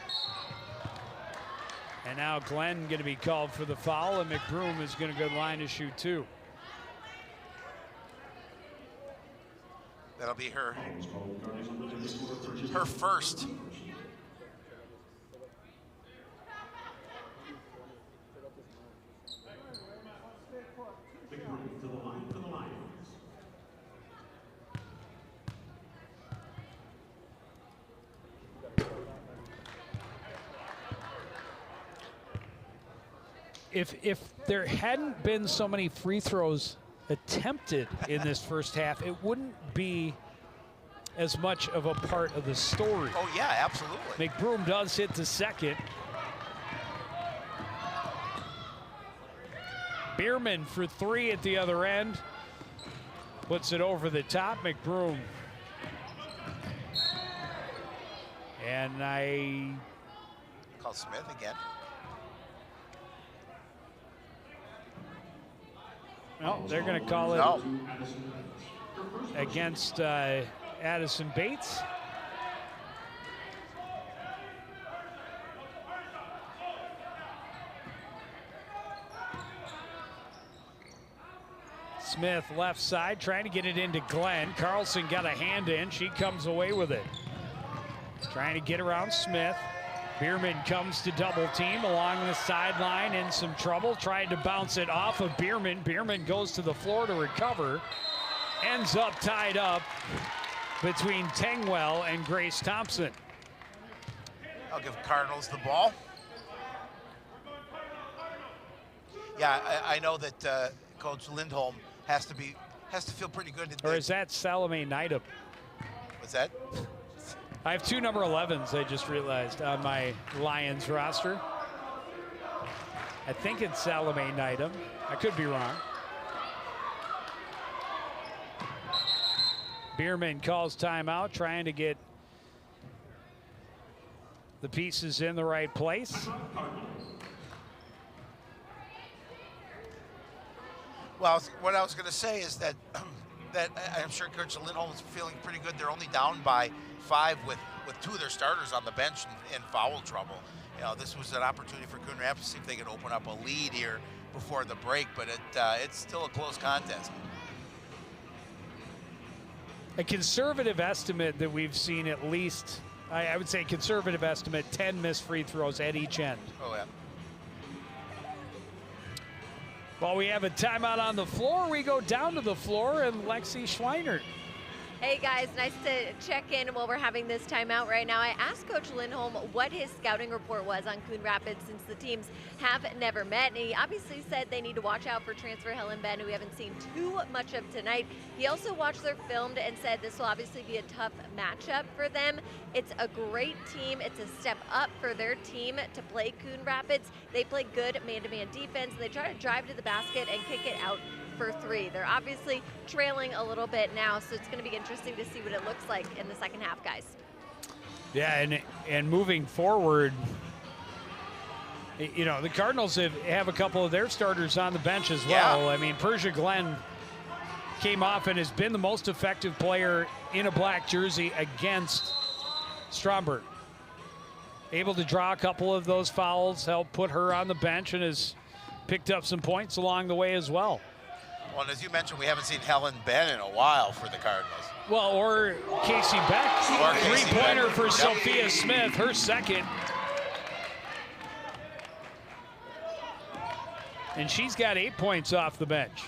And now Glenn going to be called for the foul, and McBroom is going to go to the line to shoot 2. That'll be her first. To the line for the Lions. If there hadn't been so many free throws attempted in this first half, it wouldn't be as much of a part of the story. Oh, yeah, absolutely. McBroom does hit the second. Bierman for 3 at the other end. Puts it over the top, McBroom. And I Call Smith again. No, they're going to call it No. against Addison Bates. Smith left side trying to get it into Glenn. Carlson got a hand in. She comes away with it. Trying to get around Smith. Bierman comes to double team along the sideline in some trouble. Tried to bounce it off of Bierman. Bierman goes to the floor to recover. Ends up tied up between Tengwell and Grace Thompson. I'll give Cardinals the ball. Yeah, I know that Coach Lindholm has to feel pretty good. Or is that Salome Neidham? What's that? I have 2 number 11s, I just realized, on my Lions roster. I think it's Salome Neidham. I could be wrong. Bierman calls timeout, trying to get the pieces in the right place. Well, what I was going to say is that I'm sure Coach Lindholm is feeling pretty good. They're only down by 5 with 2 of their starters on the bench in foul trouble. You know, this was an opportunity for Coon Rapids to see if they could open up a lead here before the break, but it's still a close contest. A conservative estimate that we've seen at least, I would say conservative estimate, 10 missed free throws at each end. Oh, yeah. While we have a timeout on the floor, we go down to the floor and Lexi Schweinert. Hey guys, nice to check in while we're having this timeout right now. I asked Coach Lindholm what his scouting report was on Coon Rapids since the teams have never met. And he obviously said they need to watch out for transfer Helen Ben, who we haven't seen too much of tonight. He also watched their film and said this will obviously be a tough matchup for them. It's a great team. It's a step up for their team to play Coon Rapids. They play good man-to-man defense. They try to drive to the basket and kick it out for 3. They're obviously trailing a little bit now, so it's going to be interesting to see what it looks like in the second half, guys. Yeah, and moving forward, you know, the Cardinals have a couple of their starters on the bench as well. Yeah. I mean, Persia Glenn came off and has been the most effective player in a black jersey against Stromberg. Able to draw a couple of those fouls, help put her on the bench, and has picked up some points along the way as well. Well, and as you mentioned, we haven't seen Helen Ben in a while for the Cardinals. Well, or Casey Beck. Or Casey Three-pointer Beck. for Yep. Sophia Smith, her second. And she's got 8 points off the bench.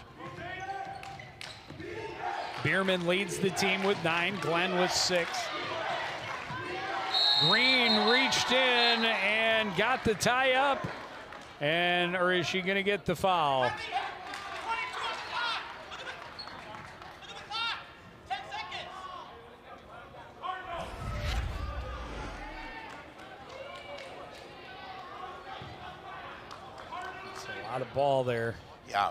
Bierman leads the team with 9, Glenn with 6. Green reached in and got the tie up. Or is she going to get the foul? It's a lot of ball there. Yeah.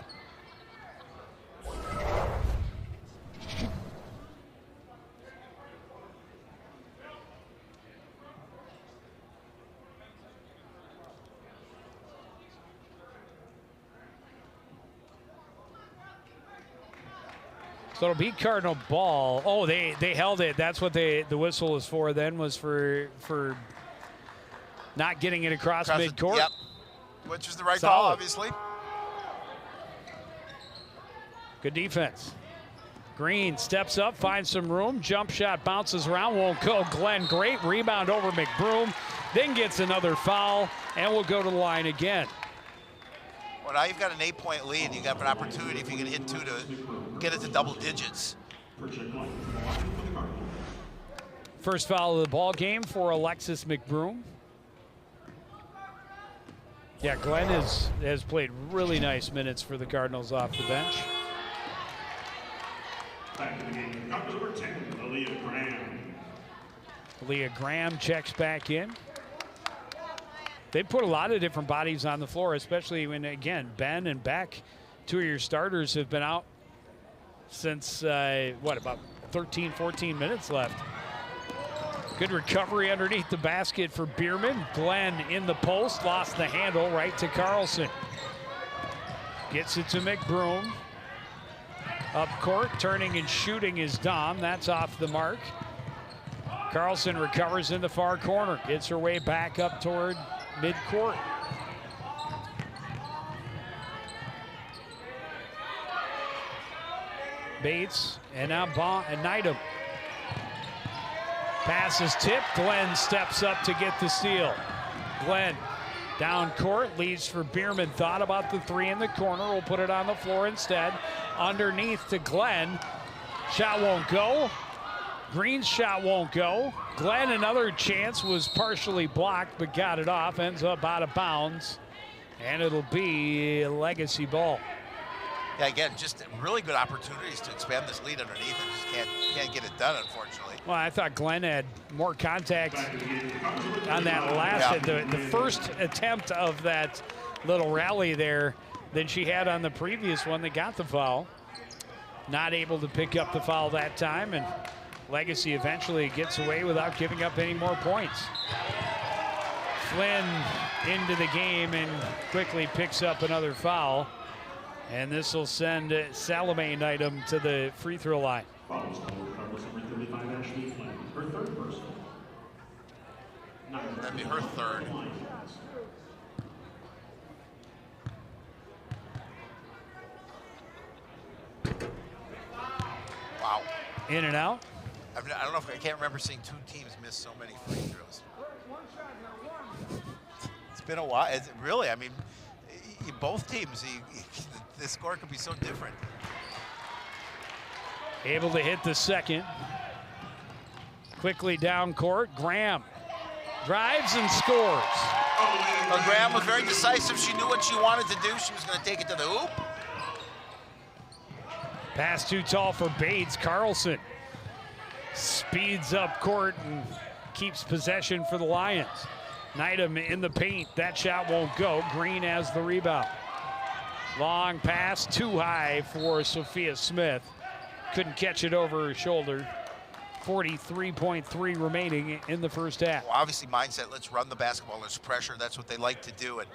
So it'll be Cardinal ball. Oh, they held it. That's what the whistle was for then, was for not getting it across midcourt. Yep. Which is the right Solid. call, obviously. Good defense. Green steps up, finds some room. Jump shot bounces around, won't go. Glenn, great rebound over McBroom. Then gets another foul, and will go to the line again. Well, now you've got an 8-point lead. You have an opportunity, if you can hit 2, to get it to double digits. First foul of the ball game for Alexis McBroom. Yeah, Glenn has played really nice minutes for the Cardinals off the bench. Back in the game, number 10, Aaliyah Graham. Leah Graham checks back in. They put a lot of different bodies on the floor, especially when, again, Ben and Beck Two of your starters have been out since, about 13, 14 minutes left. Good recovery underneath the basket for Bierman. Glenn in the post, lost the handle right to Carlson. Gets it to McBroom. Up court, turning and shooting is Dom. That's off the mark. Carlson recovers in the far corner. Gets her way back up toward midcourt. Bates and now Neidham. Pass is tipped. Glenn steps up to get the steal. Glenn down court, leaves for Bierman. Thought about the three in the corner. Will put it on the floor instead. Underneath to Glenn. Shot won't go. Green's shot won't go. Glenn, another chance, was partially blocked but got it off. Ends up out of bounds. And it'll be a Legacy ball. Yeah, again, just really good opportunities to expand this lead underneath and just can't get it done, unfortunately. Well, I thought Glenn had more contact on that last, the first attempt of that little rally there than she had on the previous one that got the foul. Not able to pick up the foul that time, and Legacy eventually gets away without giving up any more points. Flynn into the game and quickly picks up another foul. And this will send Salome Neidham to the free throw line. Fouls on number 35, Ashley Flynn, her third personal. That'd be her third. Wow. In and out. I don't know if I can't remember seeing two teams miss so many free throws. It's been a while. It's really, I mean, both teams, the score could be so different. Able to hit the second. Quickly down court. Graham drives and scores. Well, Graham was very decisive. She knew what she wanted to do. She was going to take it to the hoop. Pass too tall for Bates. Carlson speeds up court and keeps possession for the Lions. Neidham in the paint. That shot won't go. Green has the rebound. Long pass, too high for Sophia Smith. Couldn't catch it over her shoulder. 43.3 remaining in the first half. Well, obviously mindset, let's run the basketball. There's pressure. That's what they like to do. And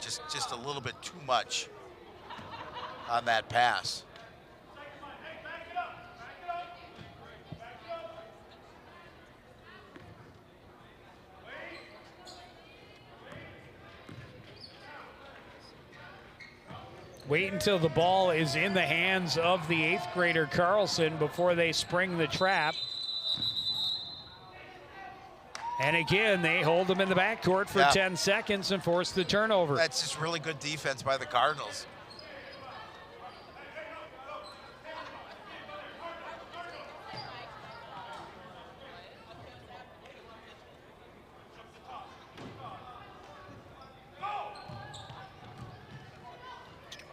just a little bit too much on that pass. Wait until the ball is in the hands of the 8th grader Carlson before they spring the trap. And again, they hold them in the backcourt for 10 seconds and force the turnover. That's just really good defense by the Cardinals.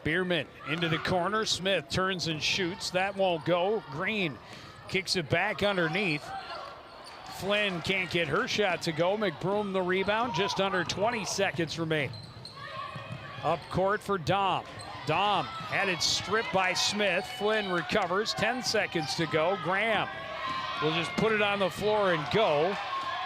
Bierman into the corner. Smith turns and shoots. That won't go. Green kicks it back underneath. Flynn can't get her shot to go. McBroom the rebound. Just under 20 seconds remain. Up court for Dom. Dom had it stripped by Smith. Flynn recovers. 10 seconds to go. Graham will just put it on the floor and go.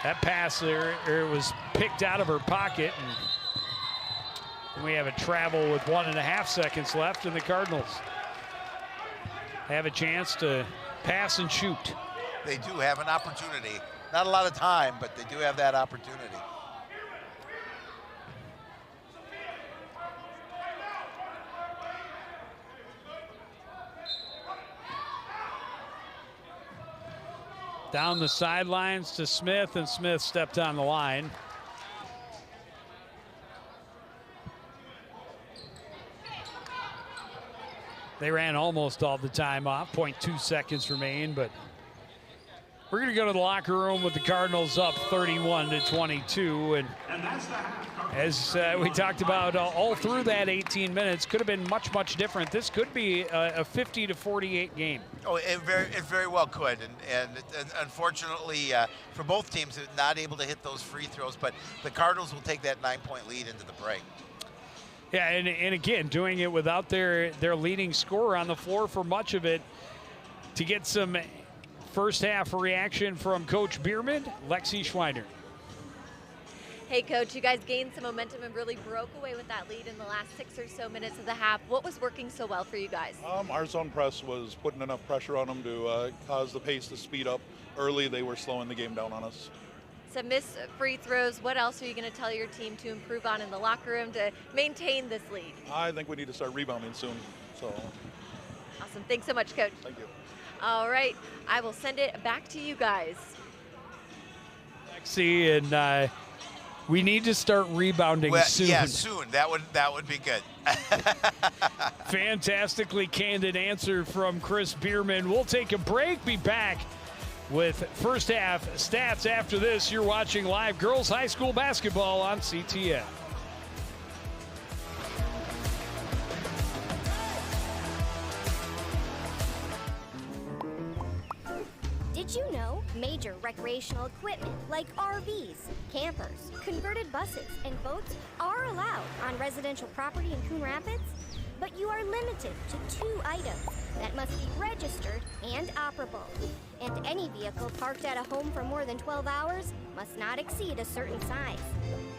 That pass there, it was picked out of her pocket. And we have a travel with 1.5 seconds left, and the Cardinals have a chance to pass and shoot. They do have an opportunity. Not a lot of time, but they do have that opportunity. Down the sidelines to Smith, and Smith stepped on the line. They ran almost all the time off. 0.2 seconds remain, but we're going to go to the locker room with the Cardinals up 31-22. And as we talked about all through that 18 minutes, could have been much, much different. This could be a 50-48 game. Oh, it very well could. And unfortunately, for both teams, not able to hit those free throws. But the Cardinals will take that 9-point lead into the break. Yeah, and again, doing it without their leading scorer on the floor for much of it. To get some first half reaction from Coach Bierman, Lexi Schweiner. Hey, Coach, you guys gained some momentum and really broke away with that lead in the last 6 or so minutes of the half. What was working so well for you guys? Our zone press was putting enough pressure on them to cause the pace to speed up. Early, they were slowing the game down on us. Some missed free throws. What else are you going to tell your team to improve on in the locker room to maintain this lead? I think we need to start rebounding soon. So. Awesome. Thanks so much, Coach. Thank you. All right. I will send it back to you guys. Lexi, and we need to start rebounding soon. Yeah, soon. That would be good. Fantastically candid answer from Chris Bierman. We'll take a break. Be back with first half stats after this. You're watching live girls high school basketball on CTN. Did you know major recreational equipment like RVs, campers, converted buses, and boats are allowed on residential property in Coon Rapids? But you are limited to 2 items that must be registered and operable. And any vehicle parked at a home for more than 12 hours must not exceed a certain size.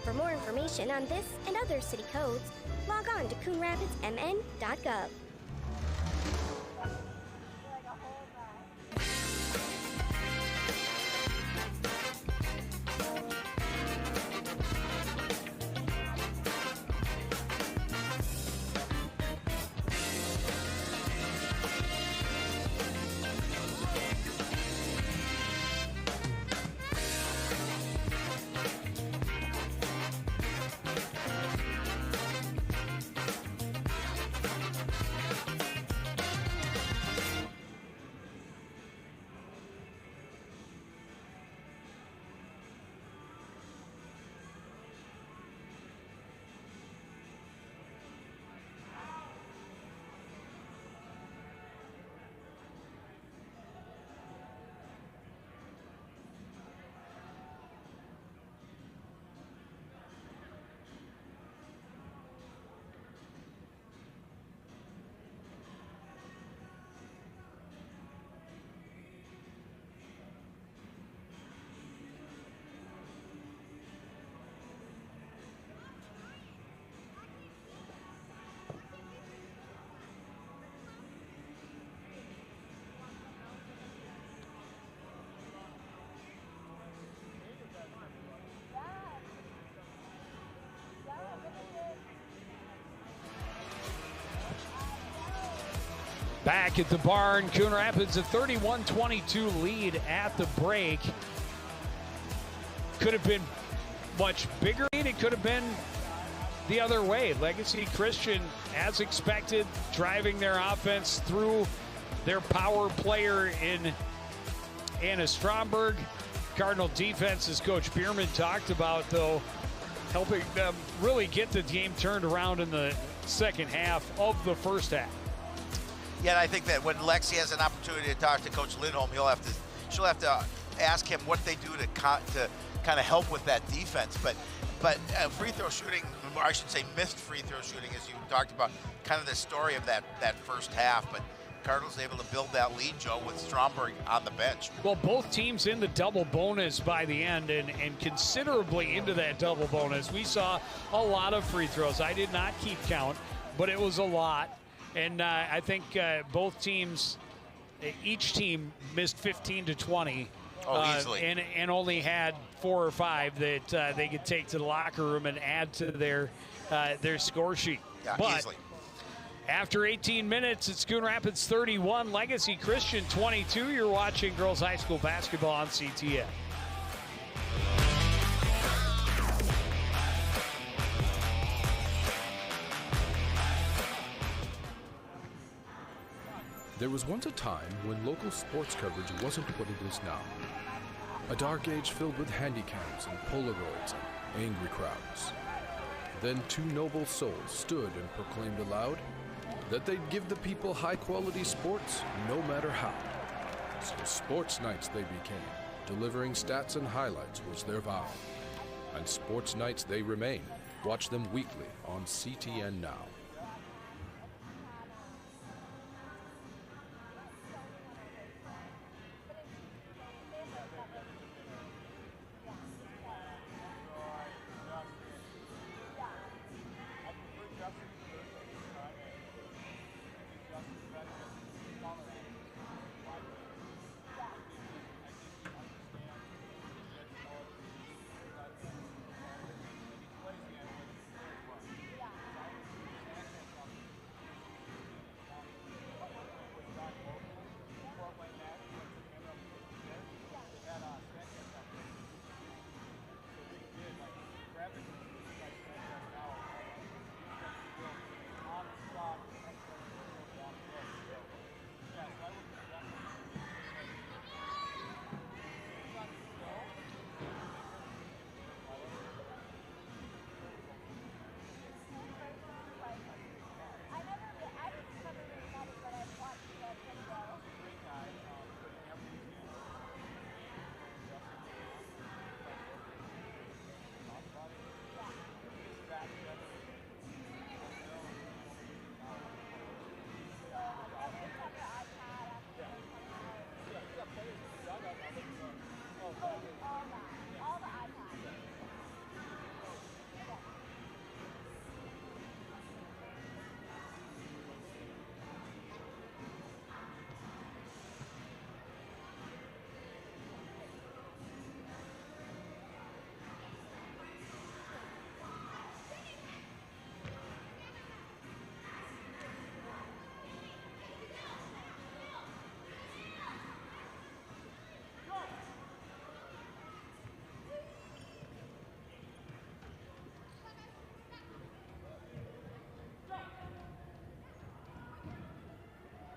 For more information on this and other city codes, log on to coonrapidsmn.gov. Back at the barn, Coon Rapids a 31-22 lead at the break. Could have been much bigger. It could have been the other way. Legacy Christian, as expected, driving their offense through their power player in Anna Stromberg. Cardinal defense, as Coach Bierman talked about, though, helping them really get the game turned around in the second half of the first half. Yeah, and I think that when Lexi has an opportunity to talk to Coach Lindholm, she'll have to ask him what they do to kind of help with that defense. But free throw shooting, or I should say missed free throw shooting, as you talked about, kind of the story of that first half. But Cardinals able to build that lead, Joe, with Stromberg on the bench. Well, both teams in the double bonus by the end, and considerably into that double bonus. We saw a lot of free throws. I did not keep count, but it was a lot. And I think both teams, each team missed 15 to 20. Easily. And only had 4 or 5 that they could take to the locker room and add to their score sheet. Yeah, but easily. After 18 minutes, it's Coon Rapids 31, Legacy Christian 22. You're watching girls high school basketball on CTN. There was once a time when local sports coverage wasn't what it is now. A dark age filled with handicaps and Polaroids and angry crowds. Then 2 noble souls stood and proclaimed aloud that they'd give the people high-quality sports no matter how. So Sports Nights they became. Delivering stats and highlights was their vow. And Sports Nights they remain, Watch them weekly on CTN Now.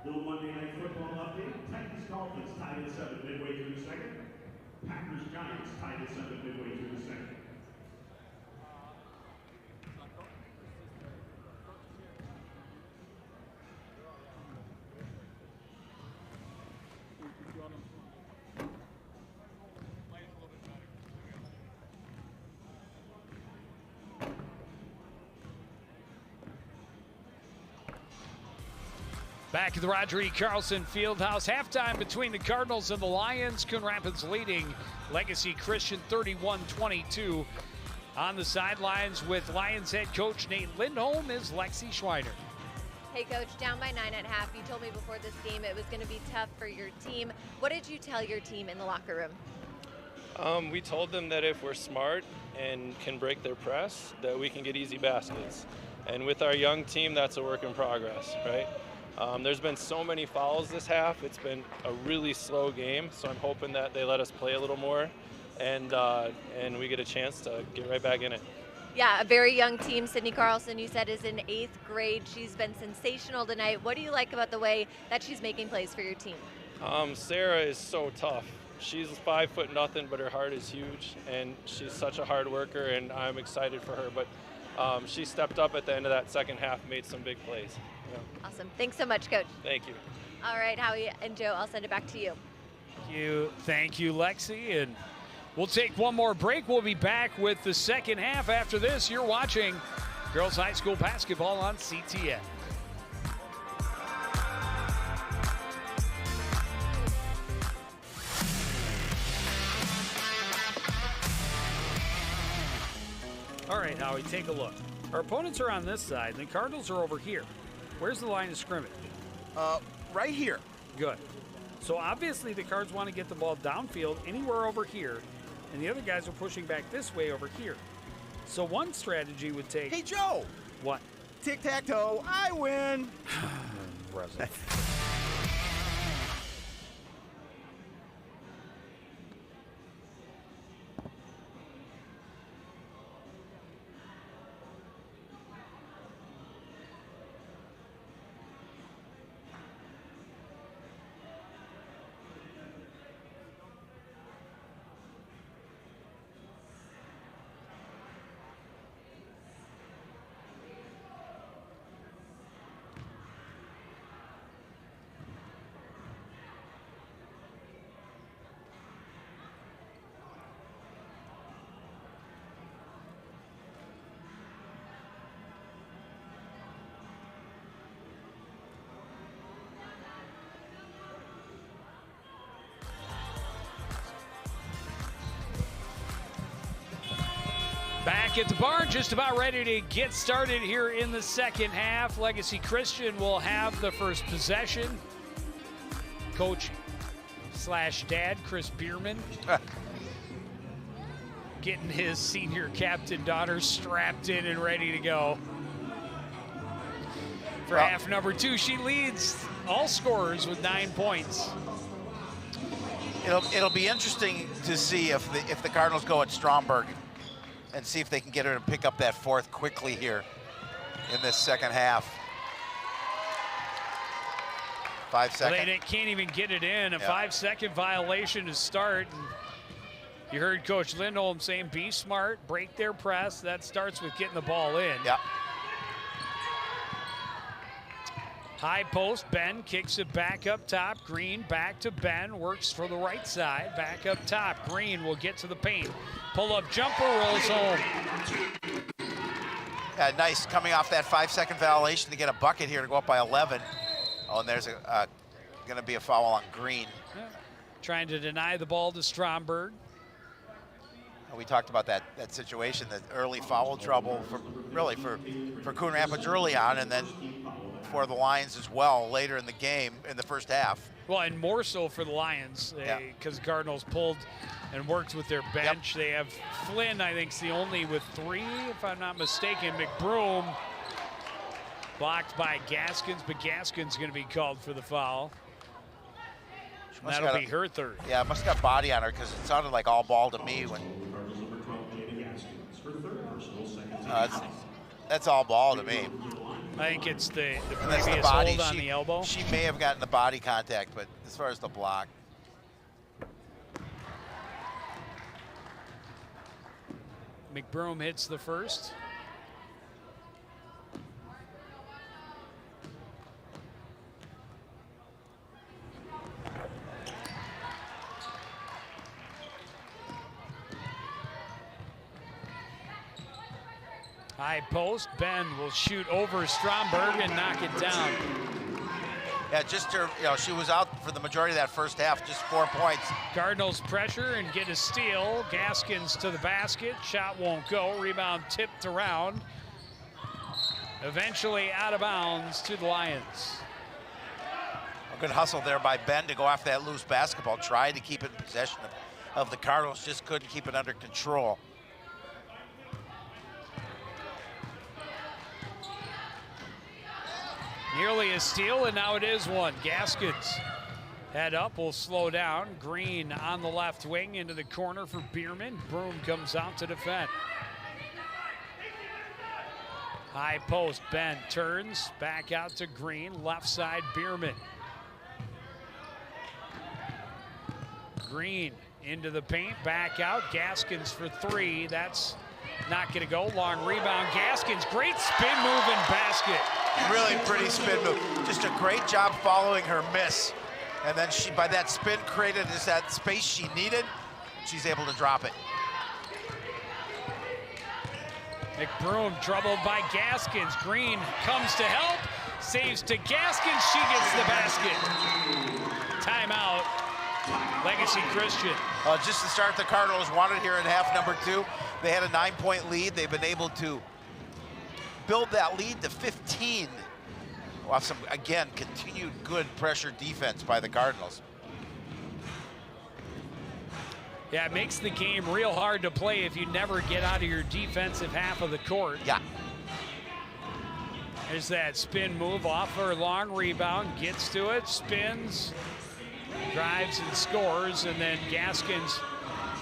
Little Monday Night Football update. Titans Dolphins tied at 7 midway through the second. Packers Giants tied at 7 midway through the second. Back at the Roger E. Carlson Fieldhouse, halftime between the Cardinals and the Lions. Coon Rapids leading Legacy Christian 31-22. On the sidelines with Lions head coach Nate Lindholm is Lexi Schweiner. Hey, Coach, down by 9 at half. You told me before this game it was going to be tough for your team. What did you tell your team in the locker room? We told them that if we're smart and can break their press, that we can get easy baskets. And with our young team, that's a work in progress, right? There's been so many fouls this half. It's been a really slow game, so I'm hoping that they let us play a little more and we get a chance to get right back in it. Yeah, a very young team. Sydney Carlson, you said, is in 8th grade. She's been sensational tonight. What do you like about the way that she's making plays for your team? Sarah is so tough. She's 5'0", but her heart is huge, and she's such a hard worker, and I'm excited for her. But she stepped up at the end of that second half, made some big plays. Yeah. Awesome. Thanks so much, Coach. Thank you. All right, Howie and Joe, I'll send it back to you. Thank you, Lexi. And we'll take one more break. We'll be back with the second half after this. You're watching Girls High School Basketball on CTN. All right, Howie, take a look. Our opponents are on this side, and the Cardinals are over here. Where's the line of scrimmage? Right here. Good. So obviously the Cards want to get the ball downfield anywhere over here, and the other guys are pushing back this way over here. So one strategy would take... Hey, Joe! What? Tic-tac-toe, I win! Impressive. Back at the barn, just about ready to get started here in the second half. Legacy Christian will have the first possession. Coach/dad, Chris Bierman, getting his senior captain daughter strapped in and ready to go. For half number 2, she leads all scorers with 9 points. It'll be interesting to see if the Cardinals go at Stromberg and see if they can get her to pick up that 4th quickly here in this second half. 5 seconds. Well, they can't even get it in. A 5-second violation to start. And you heard Coach Lindholm saying, be smart, break their press. That starts with getting the ball in. Yeah. High post, Ben kicks it back up top. Green back to Ben, works for the right side, back up top. Green will get to the paint. Pull-up jumper, rolls home. Yeah, nice coming off that 5-second violation to get a bucket here to go up by 11. Oh, and there's going to be a foul on Green. Yeah. Trying to deny the ball to Stromberg. We talked about that situation, that early foul trouble for Coon Rapids early on, and then for the Lions as well later in the game in the first half. Well, and more so for the Lions, because the Cardinals pulled and worked with their bench. They have Flynn, I think, is the only with 3, if I'm not mistaken. McBroom blocked by Gaskins, but Gaskins going to be called for the foul. That'll be her 3rd. Yeah, must have got body on her because it sounded like all ball to me when. That's all ball to me. I think it's the previous previous hold on the elbow. She may have gotten the body contact, but as far as the block. McBroom hits the first. High post, Ben will shoot over Stromberg and knock it down. Yeah, just her, she was out for the majority of that first half, just 4 points. Cardinals pressure and get a steal. Gaskins to the basket, shot won't go. Rebound tipped around. Eventually out of bounds to the Lions. A good hustle there by Ben to go after that loose basketball. Tried to keep it in possession of the Cardinals, just couldn't keep it under control. Nearly a steal, and now it is one. Gaskins head up, will slow down. Green on the left wing into the corner for Bierman. Broom comes out to defend. High post, Ben turns, back out to Green, left side Bierman. Green into the paint, back out. Gaskins for 3, that's not gonna go. Long rebound, Gaskins, great spin move and basket. Really pretty spin move. Just a great job following her miss. And then she, by that spin, created just that space she needed. She's able to drop it. McBroom troubled by Gaskins. Green comes to help, saves to Gaskins. She gets the basket. Timeout, Legacy Christian. Just to start, the Cardinals wanted here in half number 2. They had a 9-point lead. They've been able to build that lead to 15 off some, again, continued good pressure defense by the Cardinals. Yeah, it makes the game real hard to play if you never get out of your defensive half of the court. Yeah. There's that spin move off her long rebound, gets to it, spins, drives and scores, and then Gaskins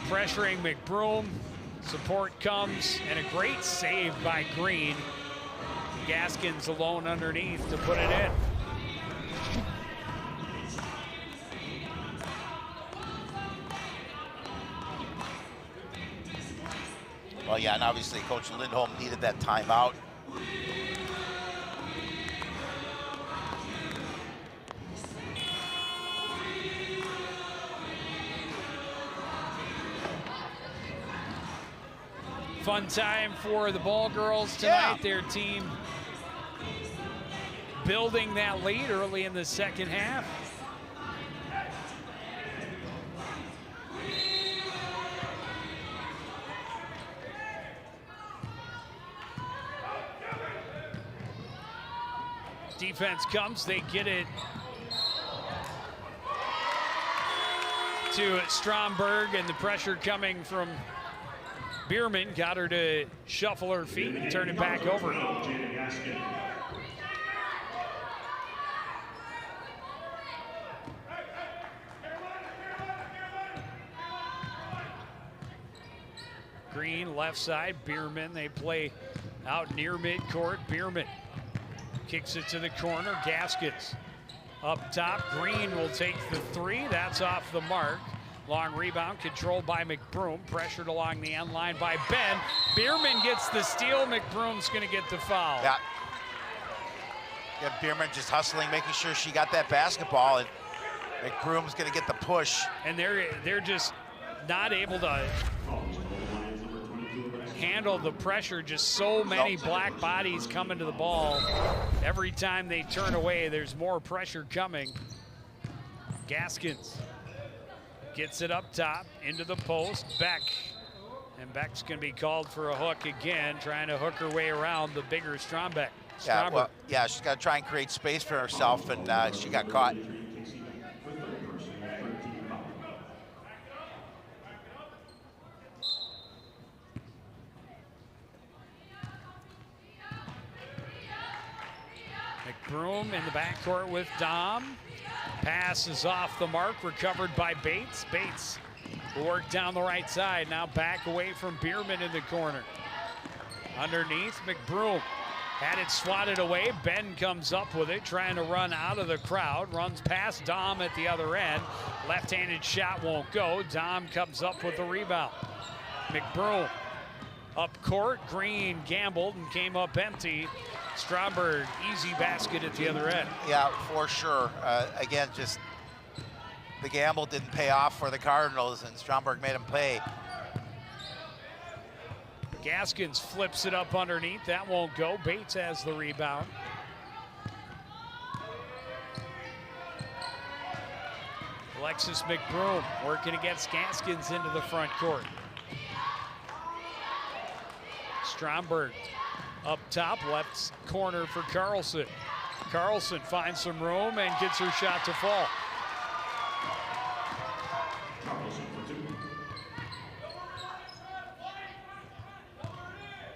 pressuring McBroom. Support comes, and a great save by Green. Gaskins alone underneath to put it in. Well, yeah, and obviously Coach Lindholm needed that timeout. Fun time for the ball girls tonight. Yeah. Their team building that lead early in the second half. Defense comes, they get it to Stromberg, and the pressure coming from Bierman got her to shuffle her feet and turn it back over. Green left side, Bierman, they play out near midcourt. Bierman kicks it to the corner, Gaskins up top. Green will take the three, that's off the mark. Long rebound controlled by McBroom, pressured along the end line by Ben. Bierman gets the steal, McBroom's gonna get the foul. Yeah. Yeah, Bierman just hustling, making sure she got that basketball, and McBroom's gonna get the push. And they're just not able to handle the pressure. Just so many black bodies coming to the ball. Every time they turn away, there's more pressure coming. Gaskins gets it up top into the post. Beck, and Beck's gonna be called for a hook again, trying to hook her way around the bigger Stromberg. Yeah, well, yeah, she's got to try and create space for herself, and she got caught. McBroom in the backcourt with Dom. Pass is off the mark, recovered by Bates. Bates will work down the right side, now back away from Bierman in the corner. Underneath, McBroom had it swatted away. Ben comes up with it, trying to run out of the crowd. Runs past Dom at the other end. Left-handed shot won't go. Dom comes up with the rebound. McBroom up court. Green gambled and came up empty. Stromberg, easy basket at the other end. Yeah, for sure. Again, just the gamble didn't pay off for the Cardinals, and Stromberg made them pay. Gaskins flips it up underneath. That won't go. Bates has the rebound. Alexis McBroom working against Gaskins into the front court. Stromberg up top, left corner for Carlson. Carlson finds some room and gets her shot to fall.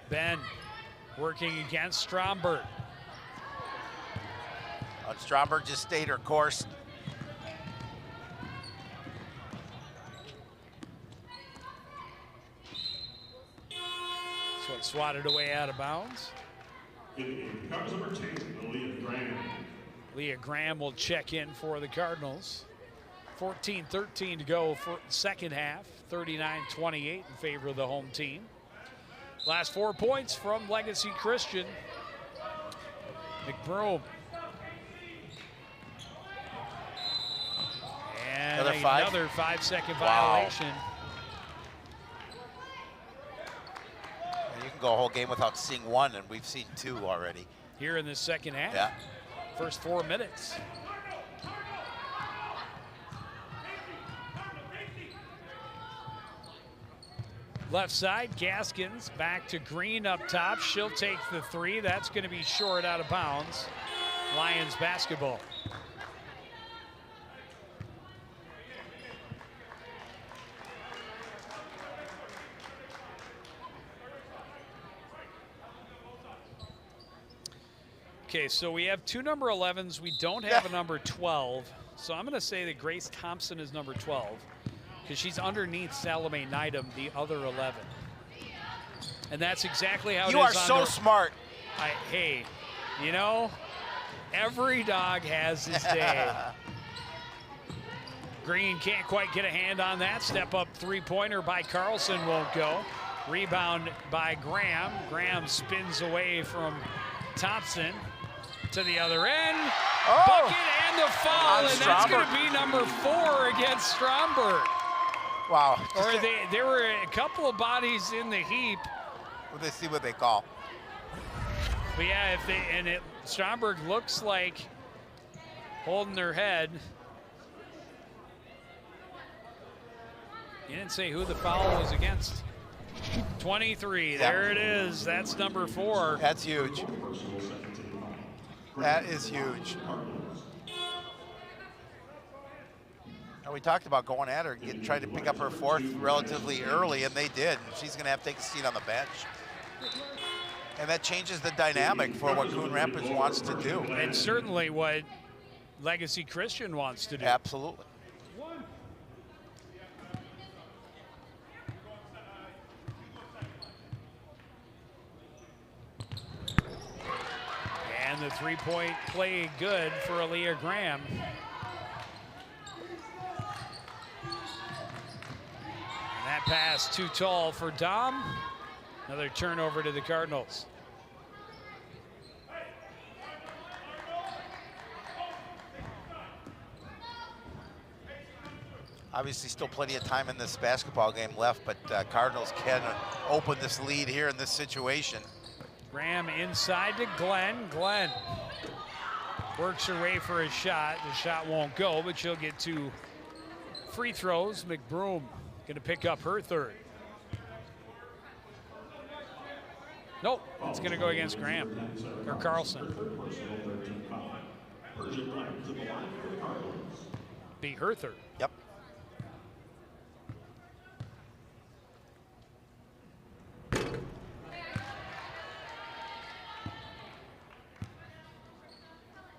Ben working against Stromberg. Stromberg just stayed her course. So it's swatted away out of bounds. Leah Graham will check in for the Cardinals. 14-13 to go for the second half. 39-28 in favor of the home team. Last 4 points from Legacy Christian. McBroom. And another 5-second violation. And you can go a whole game without seeing one, and we've seen two already. Here in the second half. Yeah. First 4 minutes. Left side, Gaskins back to Green up top. She'll take the three. That's going to be short, out of bounds. Lions basketball. Okay, so we have two number 11s. We don't have a number 12. So I'm going to say that Grace Thompson is number 12. Because she's underneath Salome Neidham, the other 11. And that's exactly how it is. You are so smart. Hey, you know, every dog has his day. Green can't quite get a hand on that. Step up three-pointer by Carlson won't go. Rebound by Graham. Graham spins away from Thompson to the other end. Bucket and the foul, and that's going to be number 4 against Stromberg. Wow. Or there were a couple of bodies in the heap. Well, they see what they call. But yeah, Stromberg looks like holding their head. You didn't say who the foul was against. 23, there it is. That's number 4. That's huge. That is huge. And we talked about going at her, trying to pick up her fourth relatively early, and they did. She's going to have to take a seat on the bench. And that changes the dynamic for what Coon Rapids wants to do. And certainly what Legacy Christian wants to do. Absolutely. And the three-point play good for Aaliyah Graham. And that pass too tall for Dom. Another turnover to the Cardinals. Obviously still plenty of time in this basketball game left, but Cardinals can open this lead here in this situation. Graham inside to Glenn. Glenn works her way for a shot. The shot won't go, but she'll get 2 free throws. McBroom going to pick up her third. Nope, it's going to go against Graham or Carlson. Be her third. Yep.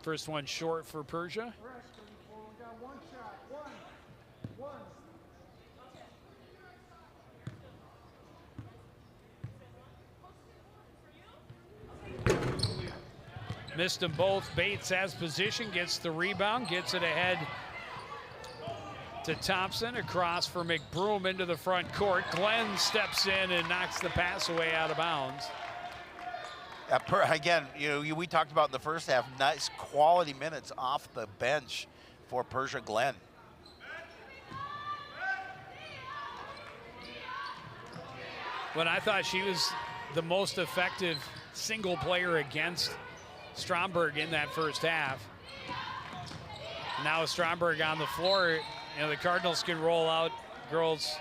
First one short for Persia. Missed them both. Bates has position, gets the rebound, gets it ahead to Thompson. Across for McBroom into the front court. Glenn steps in and knocks the pass away out of bounds. Again, we talked about in the first half, nice quality minutes off the bench for Persia Glenn. When I thought she was the most effective single player against Stromberg in that first half. Now with Stromberg on the floor, the Cardinals can roll out girls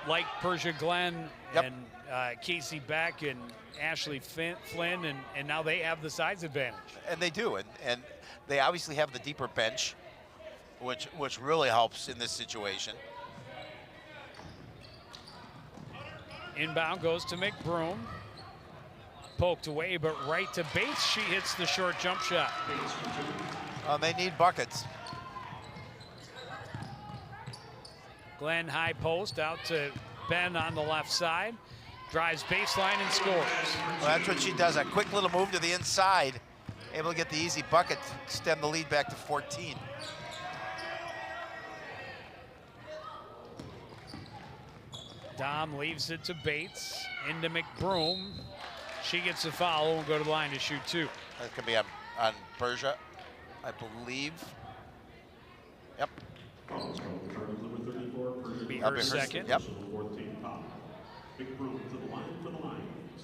like Persia Glenn and Casey Beck and Ashley Flynn, and now they have the size advantage. And they do, and they obviously have the deeper bench, which really helps in this situation. Inbound goes to McBroom. Poked away, but right to Bates. She hits the short jump shot. They need buckets. Glenn high post out to Ben on the left side. Drives baseline and scores. Well, that's what she does. A quick little move to the inside. Able to get the easy bucket, extend the lead back to 14. Dom leaves it to Bates. Into McBroom. She gets the foul and will go to the line to shoot 2. That could be on Persia, I believe. Yep. Be her second. Yep. McBroom to the line for the Lions.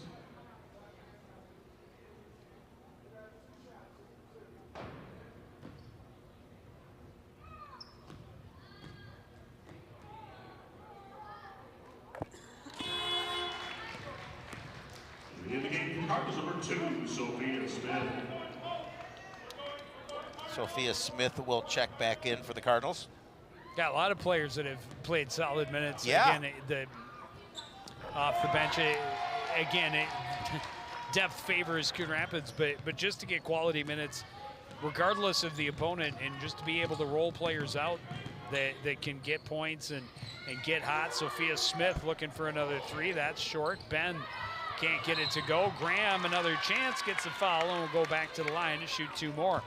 In the game from Cardinals, number 2, Sophia Smith. Sophia Smith will check back in for the Cardinals. Got a lot of players that have played solid minutes. Yeah. Again, off the bench, depth favors Coon Rapids, but just to get quality minutes, regardless of the opponent, and just to be able to roll players out that can get points and get hot. Sophia Smith looking for another 3. That's short. Ben can't get it to go. Graham, another chance, gets a foul, and will go back to the line to shoot 2 more.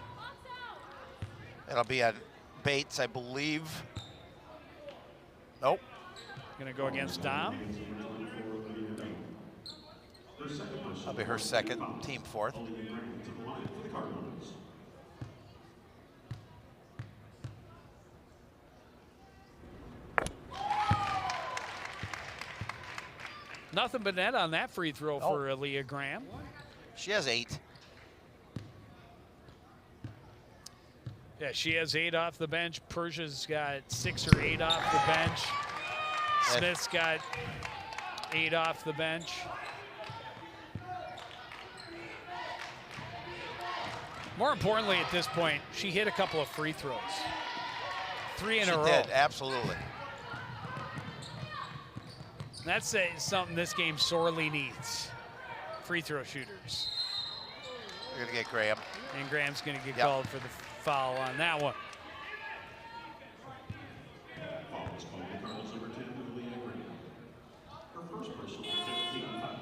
It'll be on Bates, I believe. Nope. Gonna go against Dom. That'll be her second, team 4th. Nothing but net on that free throw for Aaliyah Graham. She has 8. Yeah, she has 8 off the bench. Persia's got 6 or 8 off the bench. Smith's got 8 off the bench. More importantly at this point, she hit a couple of free throws. 3 in a row. She did, absolutely. That's something this game sorely needs. Free throw shooters. We're going to get Graham. And Graham's going to get called for the foul on that one. Foul is called on Cardinals number 10, Leah Green. Her first personal, 15 foul.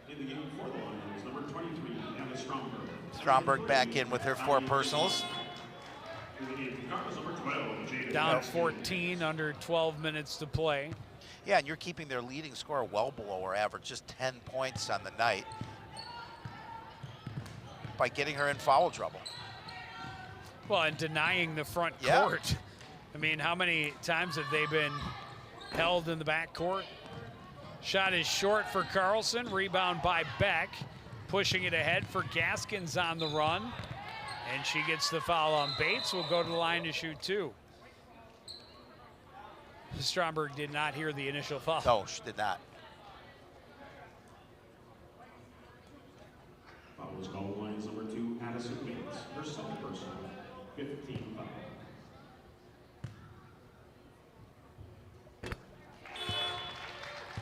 In the game for the Lions, number 23, Emma Stromberg. Stromberg back in with her 4 personals. In the game, Cardinals number 12, Jada. Down 14, under 12 minutes to play. Yeah, and you're keeping their leading scorer well below her average, just 10 points on the night, by getting her in foul trouble. Well, and denying the front court. I mean, how many times have they been held in the back court? Shot is short for Carlson. Rebound by Beck. Pushing it ahead for Gaskins on the run. And she gets the foul on Bates. Will go to the line to shoot 2. Stromberg did not hear the initial foul. No, she did not. Foul was called on Lions number 2, Addison Bates. Her second personal, 15 foul.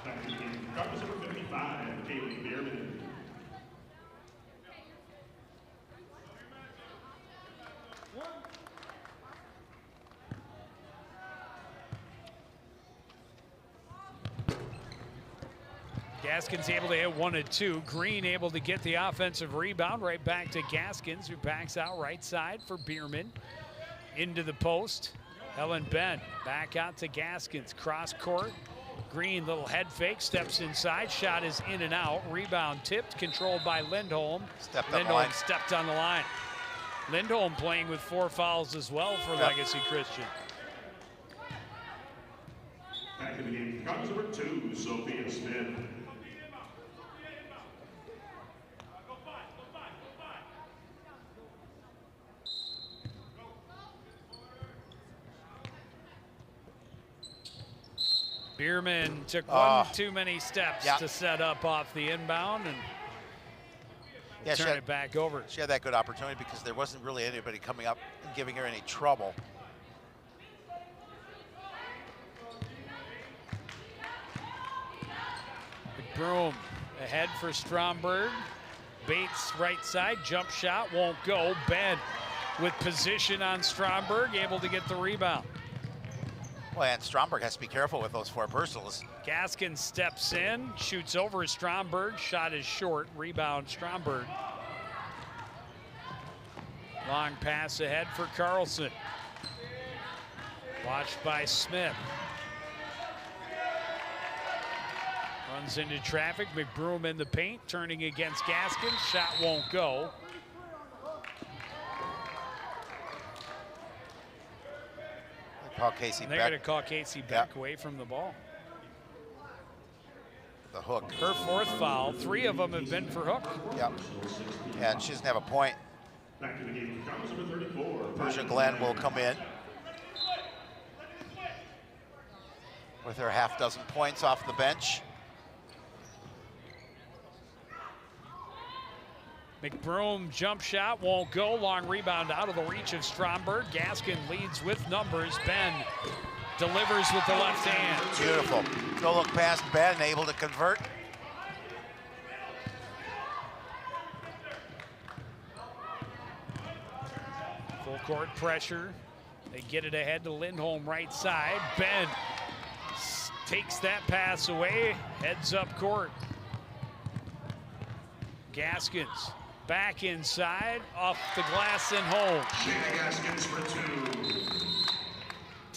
Back in the game, Cardinals number 55, Kaylee Bierman. Gaskins able to hit 1 and 2. Green able to get the offensive rebound. Right back to Gaskins, who backs out right side for Bierman. Into the post. Helen Ben back out to Gaskins. Cross court. Green, little head fake, steps inside. Shot is in and out. Rebound tipped, controlled by Lindholm. Lindholm stepped on the line. Lindholm playing with 4 fouls as well for Legacy Christian. Back in the game, Cardinals number 2, Sophia Smith. Bierman took one too many steps to set up off the inbound and turn it back over. She had that good opportunity because there wasn't really anybody coming up and giving her any trouble. McBroom ahead for Stromberg. Bates right side, jump shot, won't go. Ben with position on Stromberg, able to get the rebound. Well, and Stromberg has to be careful with those 4 personals. Gaskins steps in, shoots over Stromberg. Shot is short, rebound Stromberg. Long pass ahead for Carlson. Watched by Smith. Runs into traffic, McBroom in the paint, turning against Gaskins. Shot won't go. Call Casey They're going to call Casey back away from the ball. The hook. Her 4th foul. 3 of them have been for hook. Yep. And she doesn't have a point. Back to the game, Cardinals number 34. Persia Glenn will come in with her half dozen points off the bench. McBroom jump shot won't go. Long rebound out of the reach of Stromberg. Gaskin leads with numbers. Ben delivers with the left hand. Beautiful. No look past Ben, able to convert. Full court pressure. They get it ahead to Lindholm right side. Ben takes that pass away. Heads up court. Gaskins. Back inside, off the glass and home. Shayna Gaskins for 2.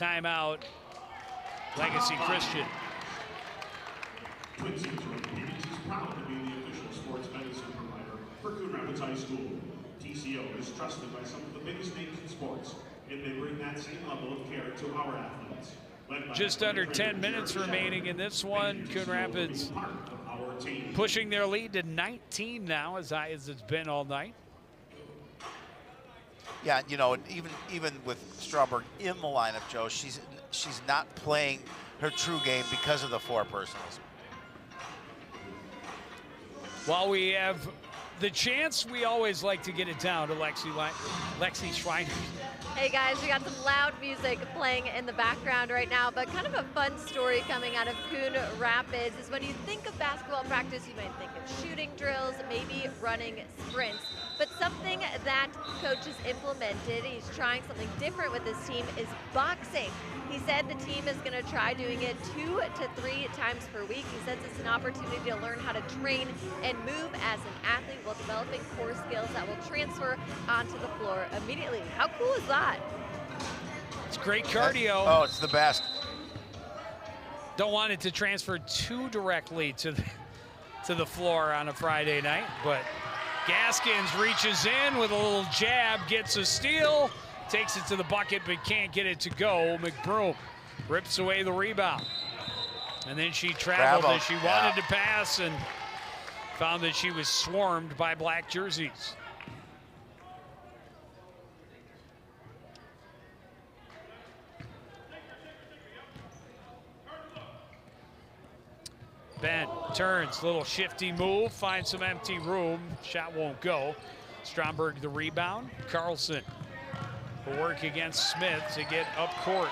Timeout, Legacy Christian. Twin Cities Orthopedics is proud to be the official sports medicine provider for Coon Rapids High School. TCO is trusted by some of the biggest names in sports, and they bring that same level of care to our athletes. Just under 10 minutes remaining in this one. Coon Rapids pushing their lead to 19 now, as high as it's been all night. Yeah, you know, even with Stromberg in the lineup, Joe, she's not playing her true game because of the 4 personals. While we have the chance, we always like to get it down to Lexi Schreiner. Hey guys, we got some loud music playing in the background right now, but kind of a fun story coming out of Coon Rapids is when you think of basketball practice, you might think of shooting drills, maybe running sprints. But something that coach has implemented, he's trying something different with his team, is boxing. He said the team is going to try doing it 2 to 3 times per week. He says it's an opportunity to learn how to train and move as an athlete while developing core skills that will transfer onto the floor immediately. How cool is that? It's great cardio. Oh, it's the best. Don't want it to transfer too directly to the floor on a Friday night, but Gaskins reaches in with a little jab, gets a steal, takes it to the bucket, but can't get it to go. McBroom rips away the rebound. And then she traveled as she wanted to pass and found that she was swarmed by black jerseys. Ben turns, little shifty move, finds some empty room. Shot won't go. Stromberg the rebound. Carlson will work against Smith to get up court.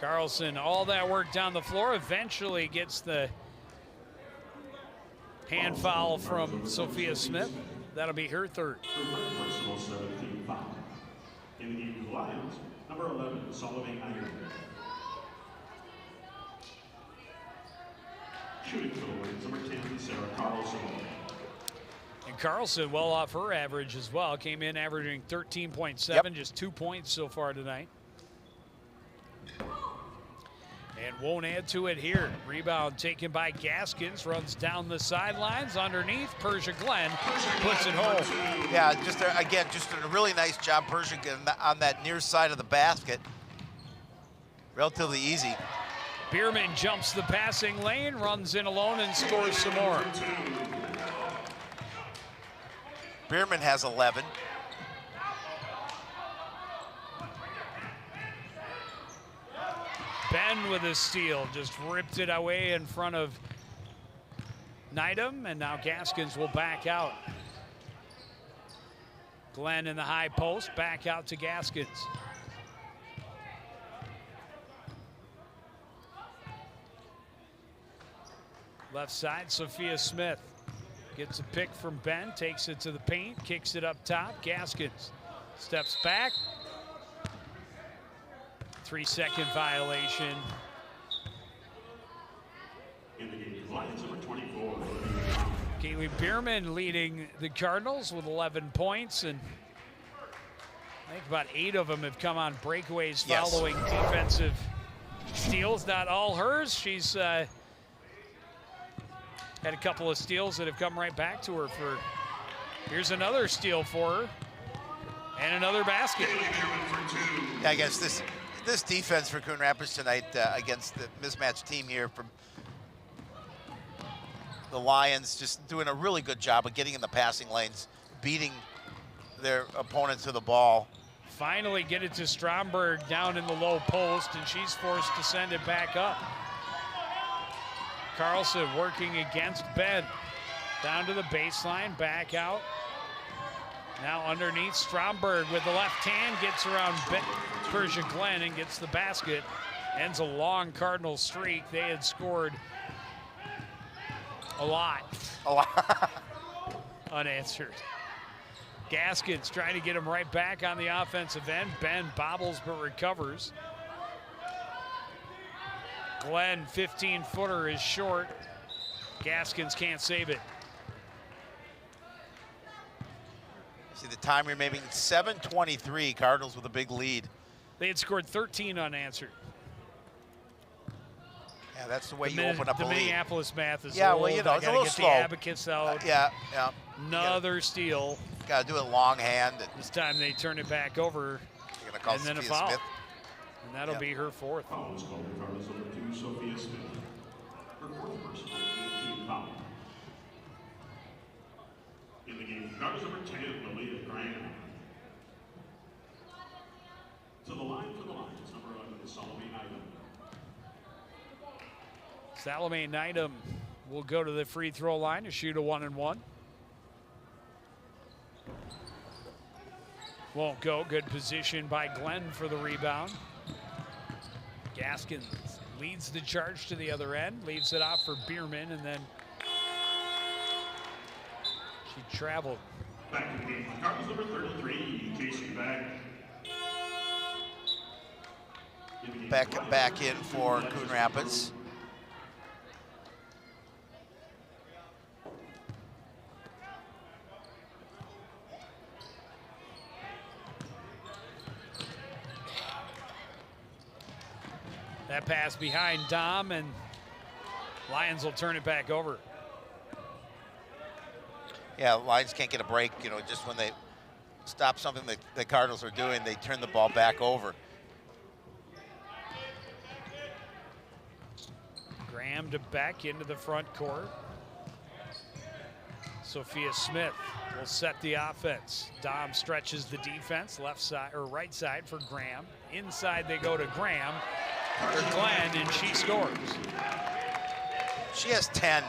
Carlson, all that work down the floor, eventually gets the hand foul from Sophia Smith. That'll be her third. Personal 17 foul. In the game, Lions, number 11, Sullivan Iron. Shooting forward, number 10, Sarah Carlson. And Carlson, well off her average as well, came in averaging 13.7, just 2 points so far tonight. And won't add to it here. Rebound taken by Gaskins, runs down the sidelines underneath. Persia Glenn puts it home. Yeah, just again, just a really nice job, Persia on that near side of the basket. Relatively easy. Bierman jumps the passing lane, runs in alone and scores some more. Bierman has 11. Ben with a steal, just ripped it away in front of Neidham, and now Gaskins will back out. Glenn in the high post, back out to Gaskins. Left side, Sophia Smith gets a pick from Ben, takes it to the paint, kicks it up top. Gaskins steps back. 3-second violation. In the game, Lions, number 24. Kaylee Bierman leading the Cardinals with 11 points, and I think about 8 of them have come on breakaways following defensive steals. Not all hers. She's had a couple of steals that have come right back to her. Here's another steal for her, and another basket. Yeah, I guess this defense for Coon Rapids tonight against the mismatched team here from the Lions, just doing a really good job of getting in the passing lanes, beating their opponent to the ball. Finally get it to Stromberg down in the low post, and she's forced to send it back up. Carlson working against Ben. Down to the baseline, back out. Now underneath, Stromberg with the left hand gets around Persia Glenn and gets the basket. Ends a long Cardinal streak. They had scored a lot. Unanswered. Gaskins trying to get him right back on the offensive end. Ben bobbles but recovers. Glenn, 15-footer, is short. Gaskins can't save it. See the time remaining, 7:23. Cardinals with a big lead. They had scored 13 unanswered. Yeah, that's the way you open up a lead. The Minneapolis math is well, you know, it's a little slow. The Abacus out. Yeah. Another steal. Got to do it long hand. This time they turn it back over. You're gonna call and then Sophia a foul. Smith. And that'll be her fourth. Foul is called on Cardinals number 2, Sophia Smith. Her fourth personal team foul. In the game, Cardinals number 10, Malia Graham. To the line for the Lions, number 11, Sullivan Item. Salome Needham will go to the free throw line to shoot a 1-and-1. Won't go. Good position by Glenn for the rebound. Gaskins leads the charge to the other end, leaves it off for Bierman, and then she traveled. Back in the game, Cardinals number 33, Jason Bag. Back in for Coon Rapids. That pass behind Dom, and Lions will turn it back over. Yeah, Lions can't get a break, you know, just when they stop something that the Cardinals are doing, they turn the ball back over. Graham to Beck into the front court. Sophia Smith will set the offense. Dom stretches the defense, left side or right side for Graham. Inside they go to Graham or Glenn, and she scores. She has 10.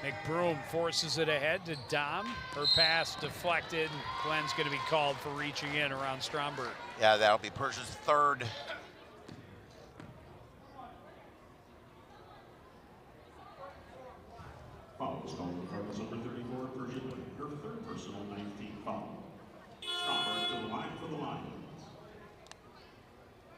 McBroom forces it ahead to Dom. Her pass deflected. Glenn's going to be called for reaching in around Stromberg. Yeah, that'll be Persia's third. Fouls called on Cardinals number 34, Persia Glenn, her third personal 19th foul. Stromberg to the line for the Lions.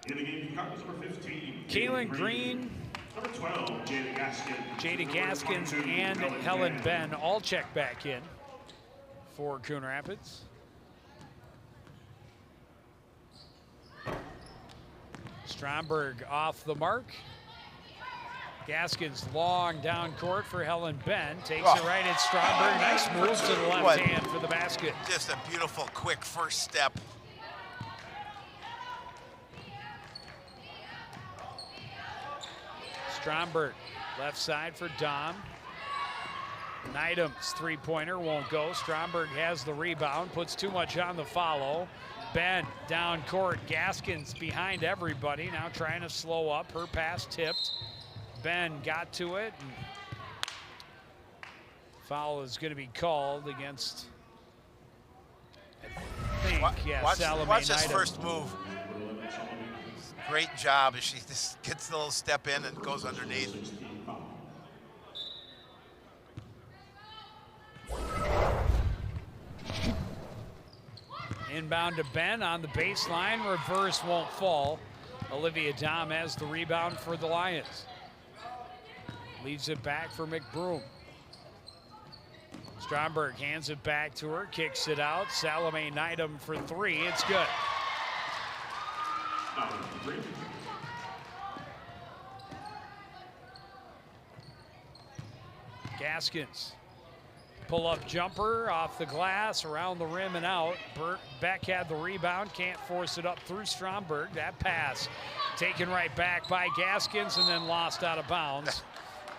In the game, Cardinals number 15, Kaylin Green, number 12, Jada Gaskins. Jada Gaskins and Helen Ben all check back in for Coon Rapids. Stromberg off the mark. Gaskins long down court for Helen Ben. Takes it right at Stromberg. Nice move to the left hand for the basket. Just a beautiful, quick first step. Stromberg, left side for Dom. Needham's three-pointer won't go. Stromberg has the rebound, puts too much on the follow. Ben down court. Gaskins behind everybody, now trying to slow up. Her pass tipped. Ben got to it. And foul is going to be called against, I think, Salome watch this Needham. first move. Great job as she just gets the little step in and goes underneath. Inbound to Ben on the baseline. Reverse won't fall. Olivia Dom has the rebound for the Lions. Leaves it back for McBroom. Stromberg hands it back to her, kicks it out. Salome Needham for three. It's good. Gaskins. Pull-up jumper off the glass, around the rim and out. Beck had the rebound, can't force it up through Stromberg. That pass taken right back by Gaskins and then lost out of bounds.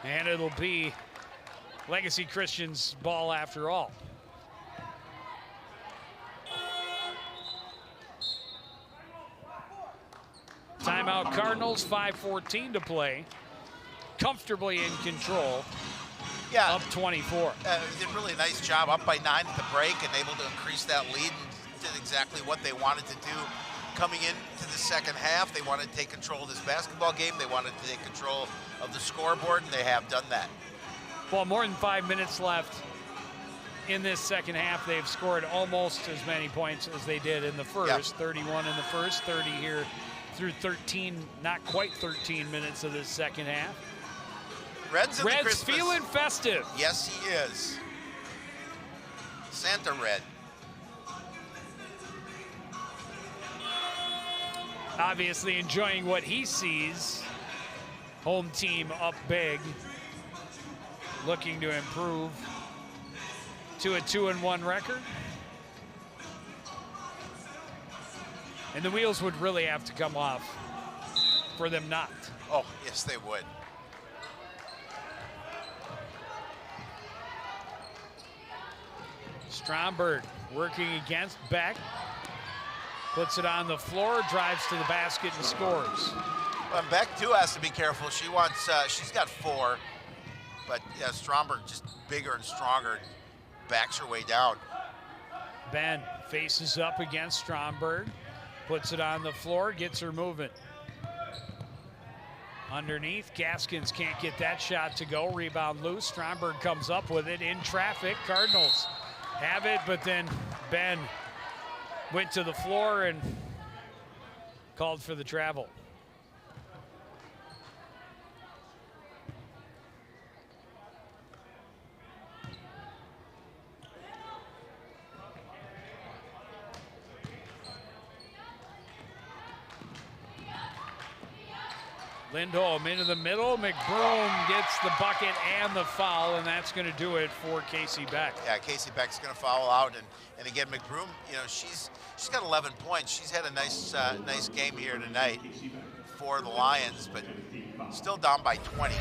And it'll be Legacy Christian's ball after all. Timeout Cardinals, 5:14 to play. Comfortably in control. Yeah. Up 24. Did a really nice job, up by 9 at the break and able to increase that lead and did exactly what they wanted to do. Coming into the second half, they wanted to take control of this basketball game. They wanted to take control of the scoreboard, and they have done that. Well, more than 5 minutes left in this second half. They've scored almost as many points as they did in the first. Yep. 31 in the first, 30 here through 13, not quite 13 minutes of this second half. Red's feeling festive. Yes, he is. Santa Red. Obviously enjoying what he sees. Home team up big. Looking to improve to a 2-1 record. And the wheels would really have to come off for them not. Oh, yes, they would. Stromberg working against Beck. Puts it on the floor, drives to the basket and scores. Well, Beck too has to be careful. She wants, she's got 4, but yeah, Stromberg just bigger and stronger, backs her way down. Ben faces up against Stromberg, puts it on the floor, gets her moving. Underneath, Gaskins can't get that shot to go. Rebound loose. Stromberg comes up with it in traffic. Cardinals have it, but then Ben went to the floor and called for the travel. Lindholm into the middle. McBroom gets the bucket and the foul, and that's going to do it for Casey Beck. Yeah, Casey Beck's going to foul out, and again, McBroom, you know, she's got 11 points. She's had a nice nice game here tonight for the Lions, but still down by 20.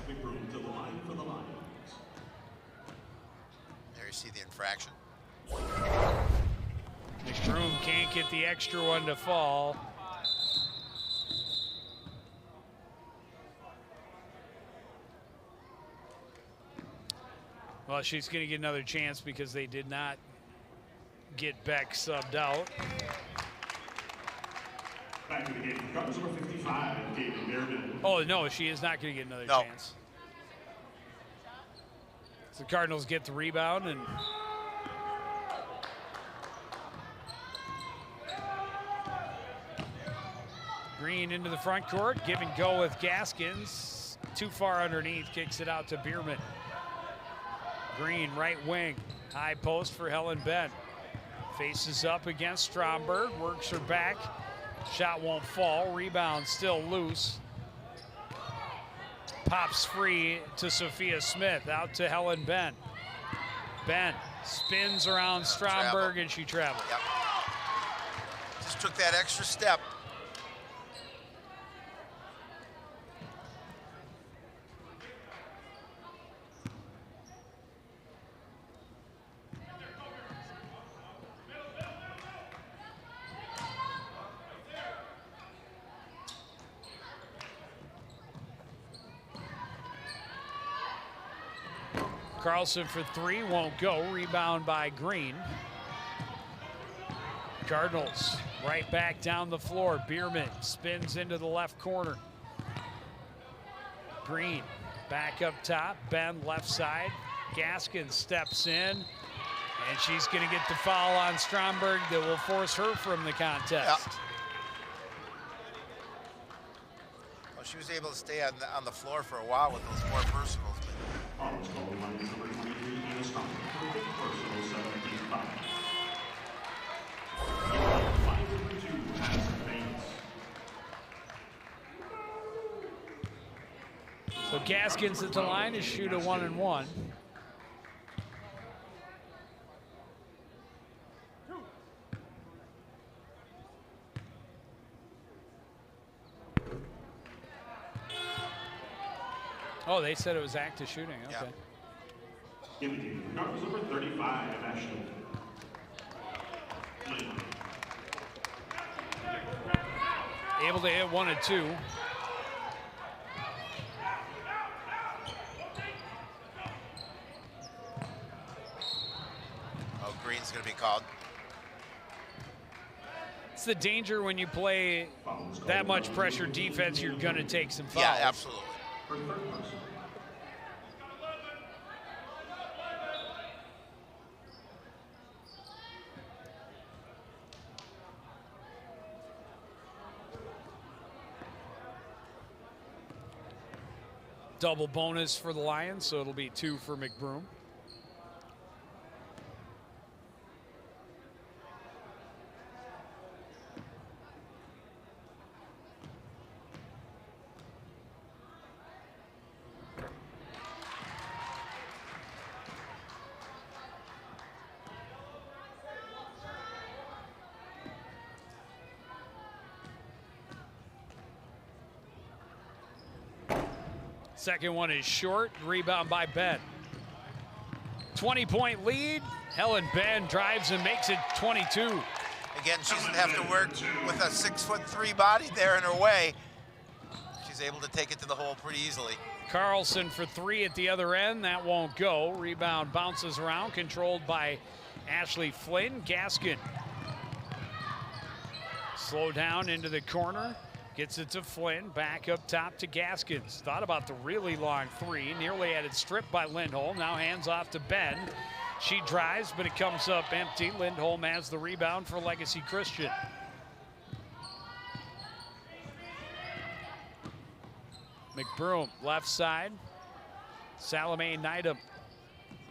McBroom to the line for the Lions. There you see the infraction. McBroom can't get the extra one to fall. Well, she's going to get another chance because they did not get Beck subbed out. Back to the game. Cardinals number 55, Katie Behrman. Oh, no, she is not going to get another chance. So the Cardinals get the rebound and Green into the front court. Give and go with Gaskins. Too far underneath. Kicks it out to Bierman. Green, right wing. High post for Helen Ben. Faces up against Stromberg. Works her back. Shot won't fall. Rebound still loose. Pops free to Sophia Smith. Out to Helen Ben. Ben spins around Stromberg and she traveled. Yep. Just took that extra step. Carlson for 3, won't go. Rebound by Green. Cardinals right back down the floor. Bierman spins into the left corner. Green back up top. Ben left side. Gaskins steps in. And she's going to get the foul on Stromberg that will force her from the contest. Yeah. Well, she was able to stay on the floor for a while with those more personals. So Gaskins at the line is shoot a 1-and-1. Oh, they said it was active shooting. Okay. In the game, Cardinals number 35, Ashley. Able to hit 1 and 2. Oh, Green's going to be called. It's the danger when you play that much pressure defense, you're going to take some fouls. Yeah, absolutely. Double bonus for the Lions, so it'll be 2 for McBroom. Second one is short, rebound by Ben. 20-point lead. Helen Ben drives and makes it 22. And Again, she doesn't have to work with a 6'3" body there in her way. She's able to take it to the hole pretty easily. Carlson for 3 at the other end. That won't go. Rebound bounces around, controlled by Ashley Flynn. Gaskin. Slow down into the corner. Gets it to Flynn. Back up top to Gaskins. Thought about the really long 3. Nearly had it stripped by Lindholm. Now hands off to Ben. She drives, but it comes up empty. Lindholm has the rebound for Legacy Christian. McBroom, left side. Salome Neidham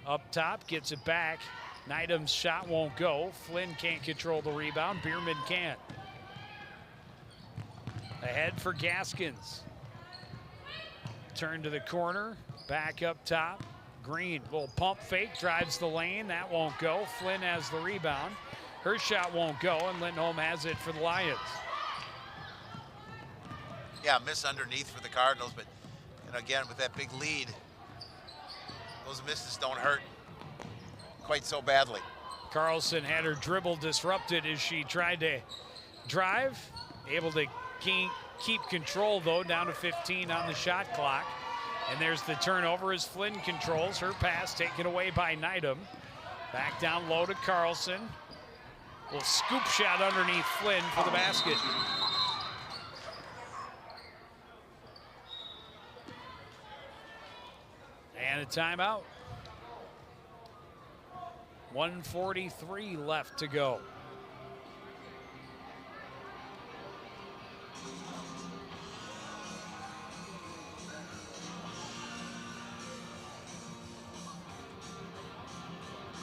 up top, gets it back. Neidham's shot won't go. Flynn can't control the rebound. Bierman can. Ahead for Gaskins. Turn to the corner, back up top. Green, little pump fake, drives the lane. That won't go. Flynn has the rebound. Her shot won't go, and Lindholm has it for the Lions. Yeah, miss underneath for the Cardinals, but again, with that big lead, those misses don't hurt quite so badly. Carlson had her dribble disrupted as she tried to drive. Able to keep control, though, down to 15 on the shot clock. And there's the turnover as Flynn controls. Her pass taken away by Neidham. Back down low to Carlson. Little scoop shot underneath Flynn for the basket. And a timeout. 1:43 left to go.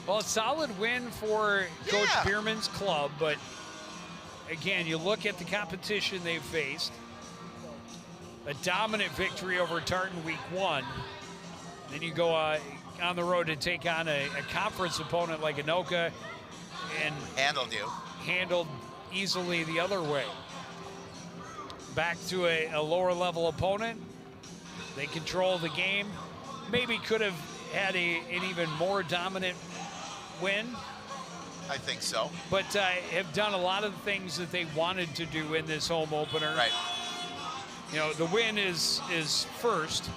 Well, a solid win for Coach Bierman's club, but again, you look at the competition they've faced. A dominant victory over Tartan week 1. Then you go on the road to take on a conference opponent like Anoka and handled easily the other way. Back to a lower level opponent. They control the game. Maybe could have had an even more dominant win. I think so. But have done a lot of the things that they wanted to do in this home opener. Right. You know, the win is first,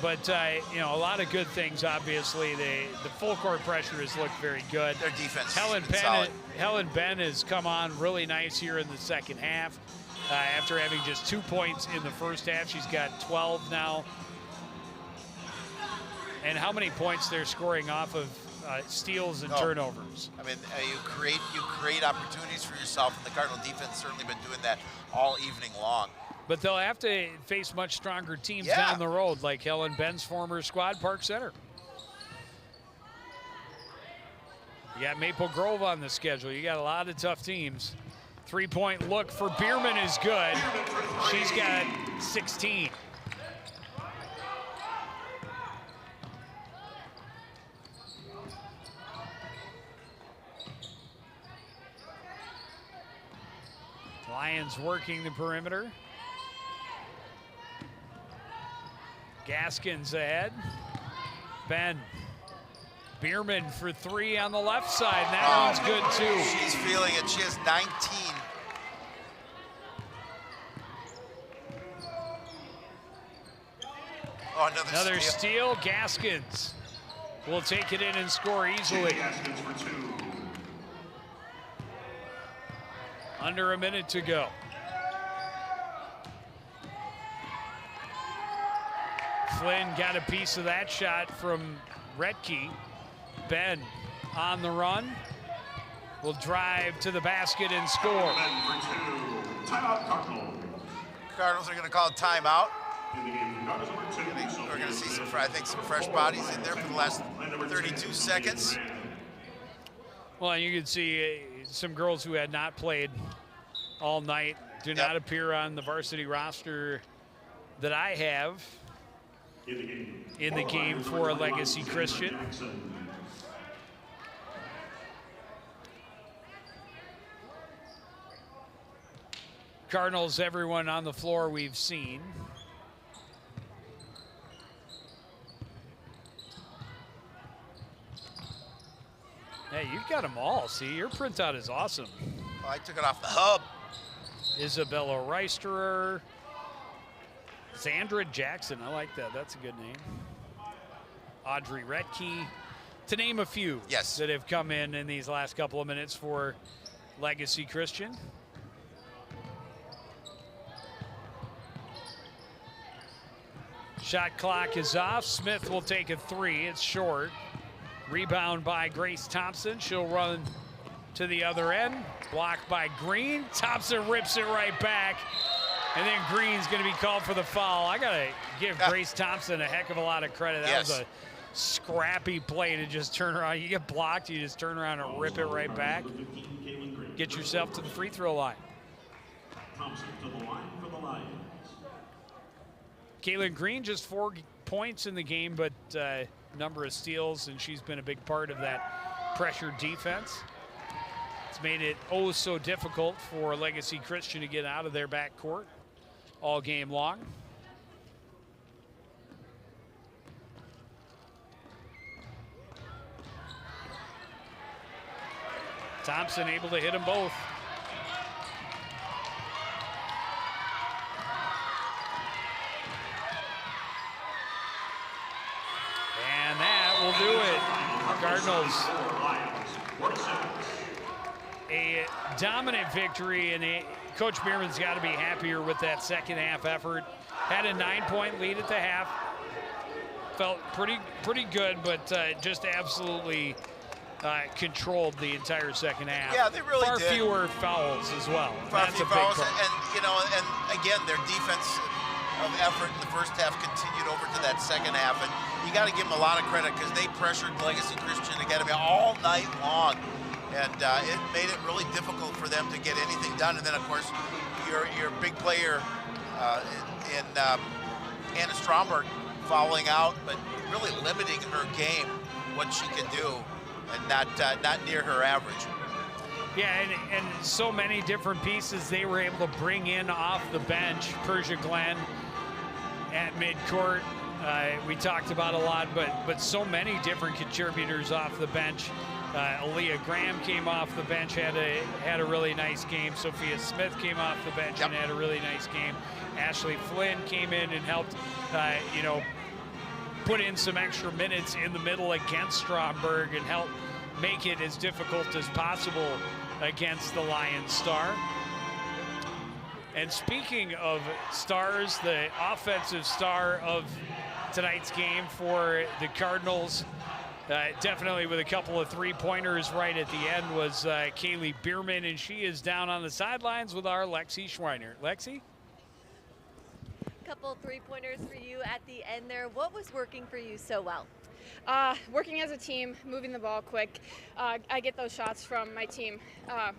but a lot of good things. Obviously, the full court pressure has looked very good. Their defense Helen has been solid. Helen Ben has come on really nice here in the second half. After having just 2 points in the first half, she's got 12 now. And how many points they're scoring off of steals and turnovers. I mean, you create opportunities for yourself, and the Cardinal defense certainly been doing that all evening long. But they'll have to face much stronger teams down the road, like Helen Ben's former squad, Park Center. You got Maple Grove on the schedule. You got a lot of tough teams. 3-point look for Bierman is good. She's got 16. Lions working the perimeter. Gaskins ahead. Ben. Bierman for 3 on the left side. That one's good too. She's feeling it. She has 19. Oh, another steal. Gaskins will take it in and score easily. Gaskins for 2. Under a minute to go. Flynn got a piece of that shot from Retke. Ben on the run. Will drive to the basket and score. Timeout, Cardinal. Cardinals are going to call a timeout. In the game, Cardinals number 2. We're going to see some fresh bodies in there for the last 32 seconds. Well, and you can see some girls who had not played all night do not appear on the varsity roster that I have in the game for Legacy Christian. Cardinals, everyone on the floor we've seen. Hey, you've got them all. See, your printout is awesome. Oh, I took it off the hub. Isabella Reisterer. Zandra Jackson, I like that. That's a good name. Audrey Retke, to name a few that have come in these last couple of minutes for Legacy Christian. Shot clock is off. Smith will take a three. It's short. Rebound by Grace Thompson. She'll run to the other end. Blocked by Green. Thompson rips it right back. And then Green's going to be called for the foul. I got to give Grace Thompson a heck of a lot of credit. That was a scrappy play to just turn around. You get blocked, you just turn around and rip it right back. Get yourself to the free throw line. Thompson to the line for the Lions. Kaylin Green, just 4 points in the game, but number of steals, and she's been a big part of that pressure defense. It's made it oh so difficult for Legacy Christian to get out of their backcourt all game long. Thompson able to hit them both. And that will do it. Cardinals. A dominant victory, and Coach Bierman's got to be happier with that second half effort. Had a 9-point lead at the half. Felt pretty good, but just absolutely controlled the entire second half. Yeah, they really did. did. Far fewer fouls as well. Far That's fewer a big fouls, part. and and again, their defense of effort in the first half continued over to that second half, and you got to give them a lot of credit because they pressured Legacy Christian Academy all night long, and it made it really difficult for them to get anything done. And then, of course, your big player in Anna Stromberg fouling out, but really limiting her game, what she can do, and not near her average. Yeah, and so many different pieces they were able to bring in off the bench. Persia Glenn at midcourt, we talked about a lot, but so many different contributors off the bench. Aaliyah Graham came off the bench, had a really nice game. Sophia Smith came off the bench and had a really nice game. Ashley Flynn came in and helped, put in some extra minutes in the middle against Stromberg and help make it as difficult as possible against the Lions star. And speaking of stars, the offensive star of tonight's game for the Cardinals, definitely with a couple of three-pointers right at the end, was Kaylee Bierman, and she is down on the sidelines with our Lexi Schweiner. Lexi? Couple three-pointers for you at the end there. What was working for you so well? Working as a team, moving the ball quick. I get those shots from my team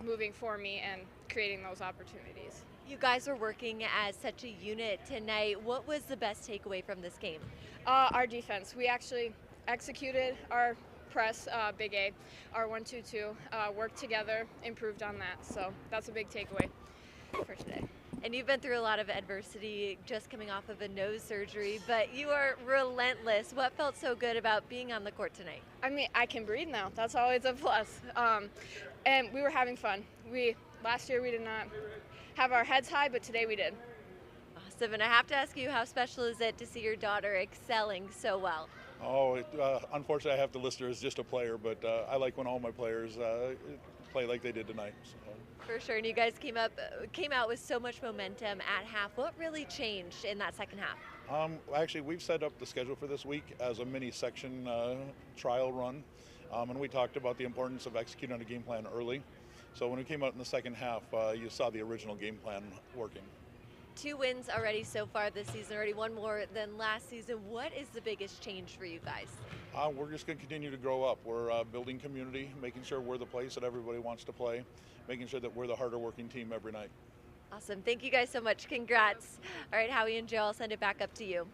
moving for me and creating those opportunities. You guys were working as such a unit tonight. What was the best takeaway from this game? Our defense. We actually executed our press, Big A, our 1-2-2, worked together, improved on that. So that's a big takeaway for today. And you've been through a lot of adversity just coming off of a nose surgery, but you are relentless. What felt so good about being on the court tonight? I mean, I can breathe now. That's always a plus. And we were having fun. Last year we did not have our heads high, but today we did. Awesome. And I have to ask you, how special is it to see your daughter excelling so well? Oh, unfortunately, I have to list her as just a player, but I like when all my players play like they did tonight. So. For sure, and you guys came out with so much momentum at half. What really changed in that second half? Actually, we've set up the schedule for this week as a mini section trial run, and we talked about the importance of executing on a game plan early. So when we came out in the second half, you saw the original game plan working. 2 wins already so far this season, already one more than last season. What is the biggest change for you guys? We're just going to continue to grow up. We're building community, making sure we're the place that everybody wants to play, making sure that we're the harder working team every night. Awesome. Thank you guys so much. Congrats. All right, Howie and Joe, I'll send it back up to you.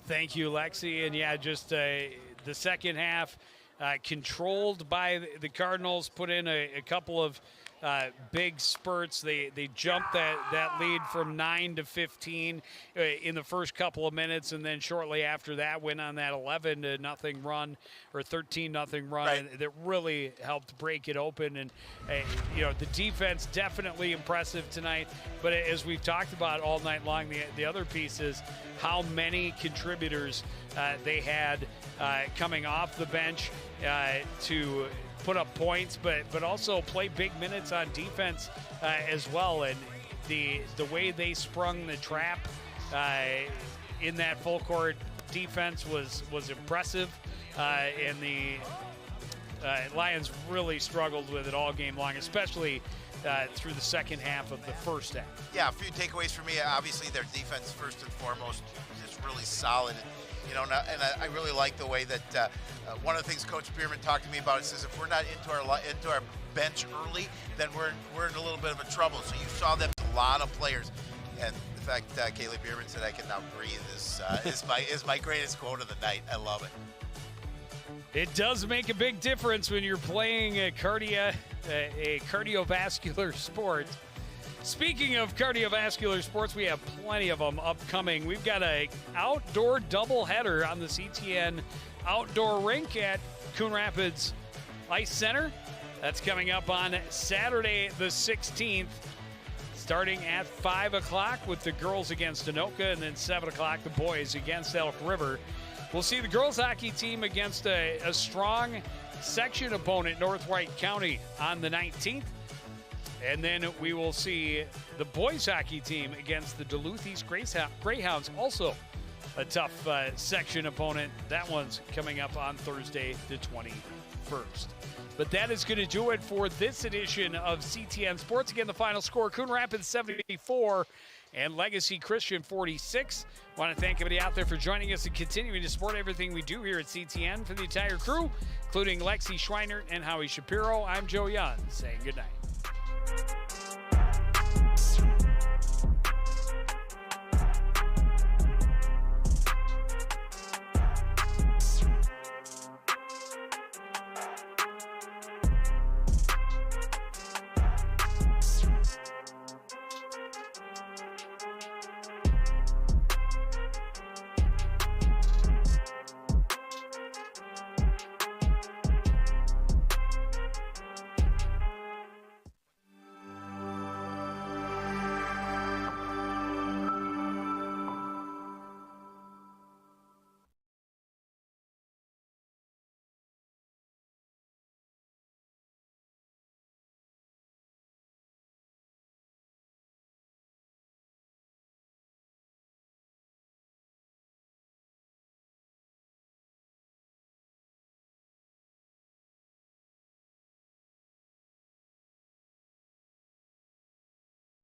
Thank you, Lexi. And yeah, just the second half controlled by the Cardinals, put in a couple of big spurts. They jumped that lead from 9 to 15 in the first couple of minutes, and then shortly after that went on that 11-0 run or 13-0 run, Right. and that really helped break it open. And the defense definitely impressive tonight. But as we've talked about all night long, the other piece is how many contributors they had coming off the bench to put up points, but also play big minutes on defense as well. And the way they sprung the trap in that full court defense was impressive, and the Lions really struggled with it all game long, especially through the second half of the first half. Yeah, a few takeaways for me. Obviously, their defense first and foremost is really solid. And I really like the way that one of the things Coach Bierman talked to me about, is if we're not into our bench early, then we're in a little bit of a trouble. So you saw them, a lot of players, and in fact, Kaylee Bierman said, "I can now breathe." Is my greatest quote of the night. I love it. It does make a big difference when you're playing a cardiovascular sport. Speaking of cardiovascular sports, we have plenty of them upcoming. We've got an outdoor doubleheader on the CTN outdoor rink at Coon Rapids Ice Center. That's coming up on Saturday the 16th, starting at 5 o'clock with the girls against Anoka, and then 7 o'clock the boys against Elk River. We'll see the girls hockey team against a strong section opponent, North White County, on the 19th. And then we will see the boys hockey team against the Duluth East Greyhounds, also a tough section opponent. That one's coming up on Thursday the 21st. But that is going to do it for this edition of CTN Sports. Again, the final score, Coon Rapids 74 and Legacy Christian 46. Want to thank everybody out there for joining us and continuing to support everything we do here at CTN. For the entire crew, including Lexi Schweinert and Howie Shapiro, I'm Joe Young saying good night.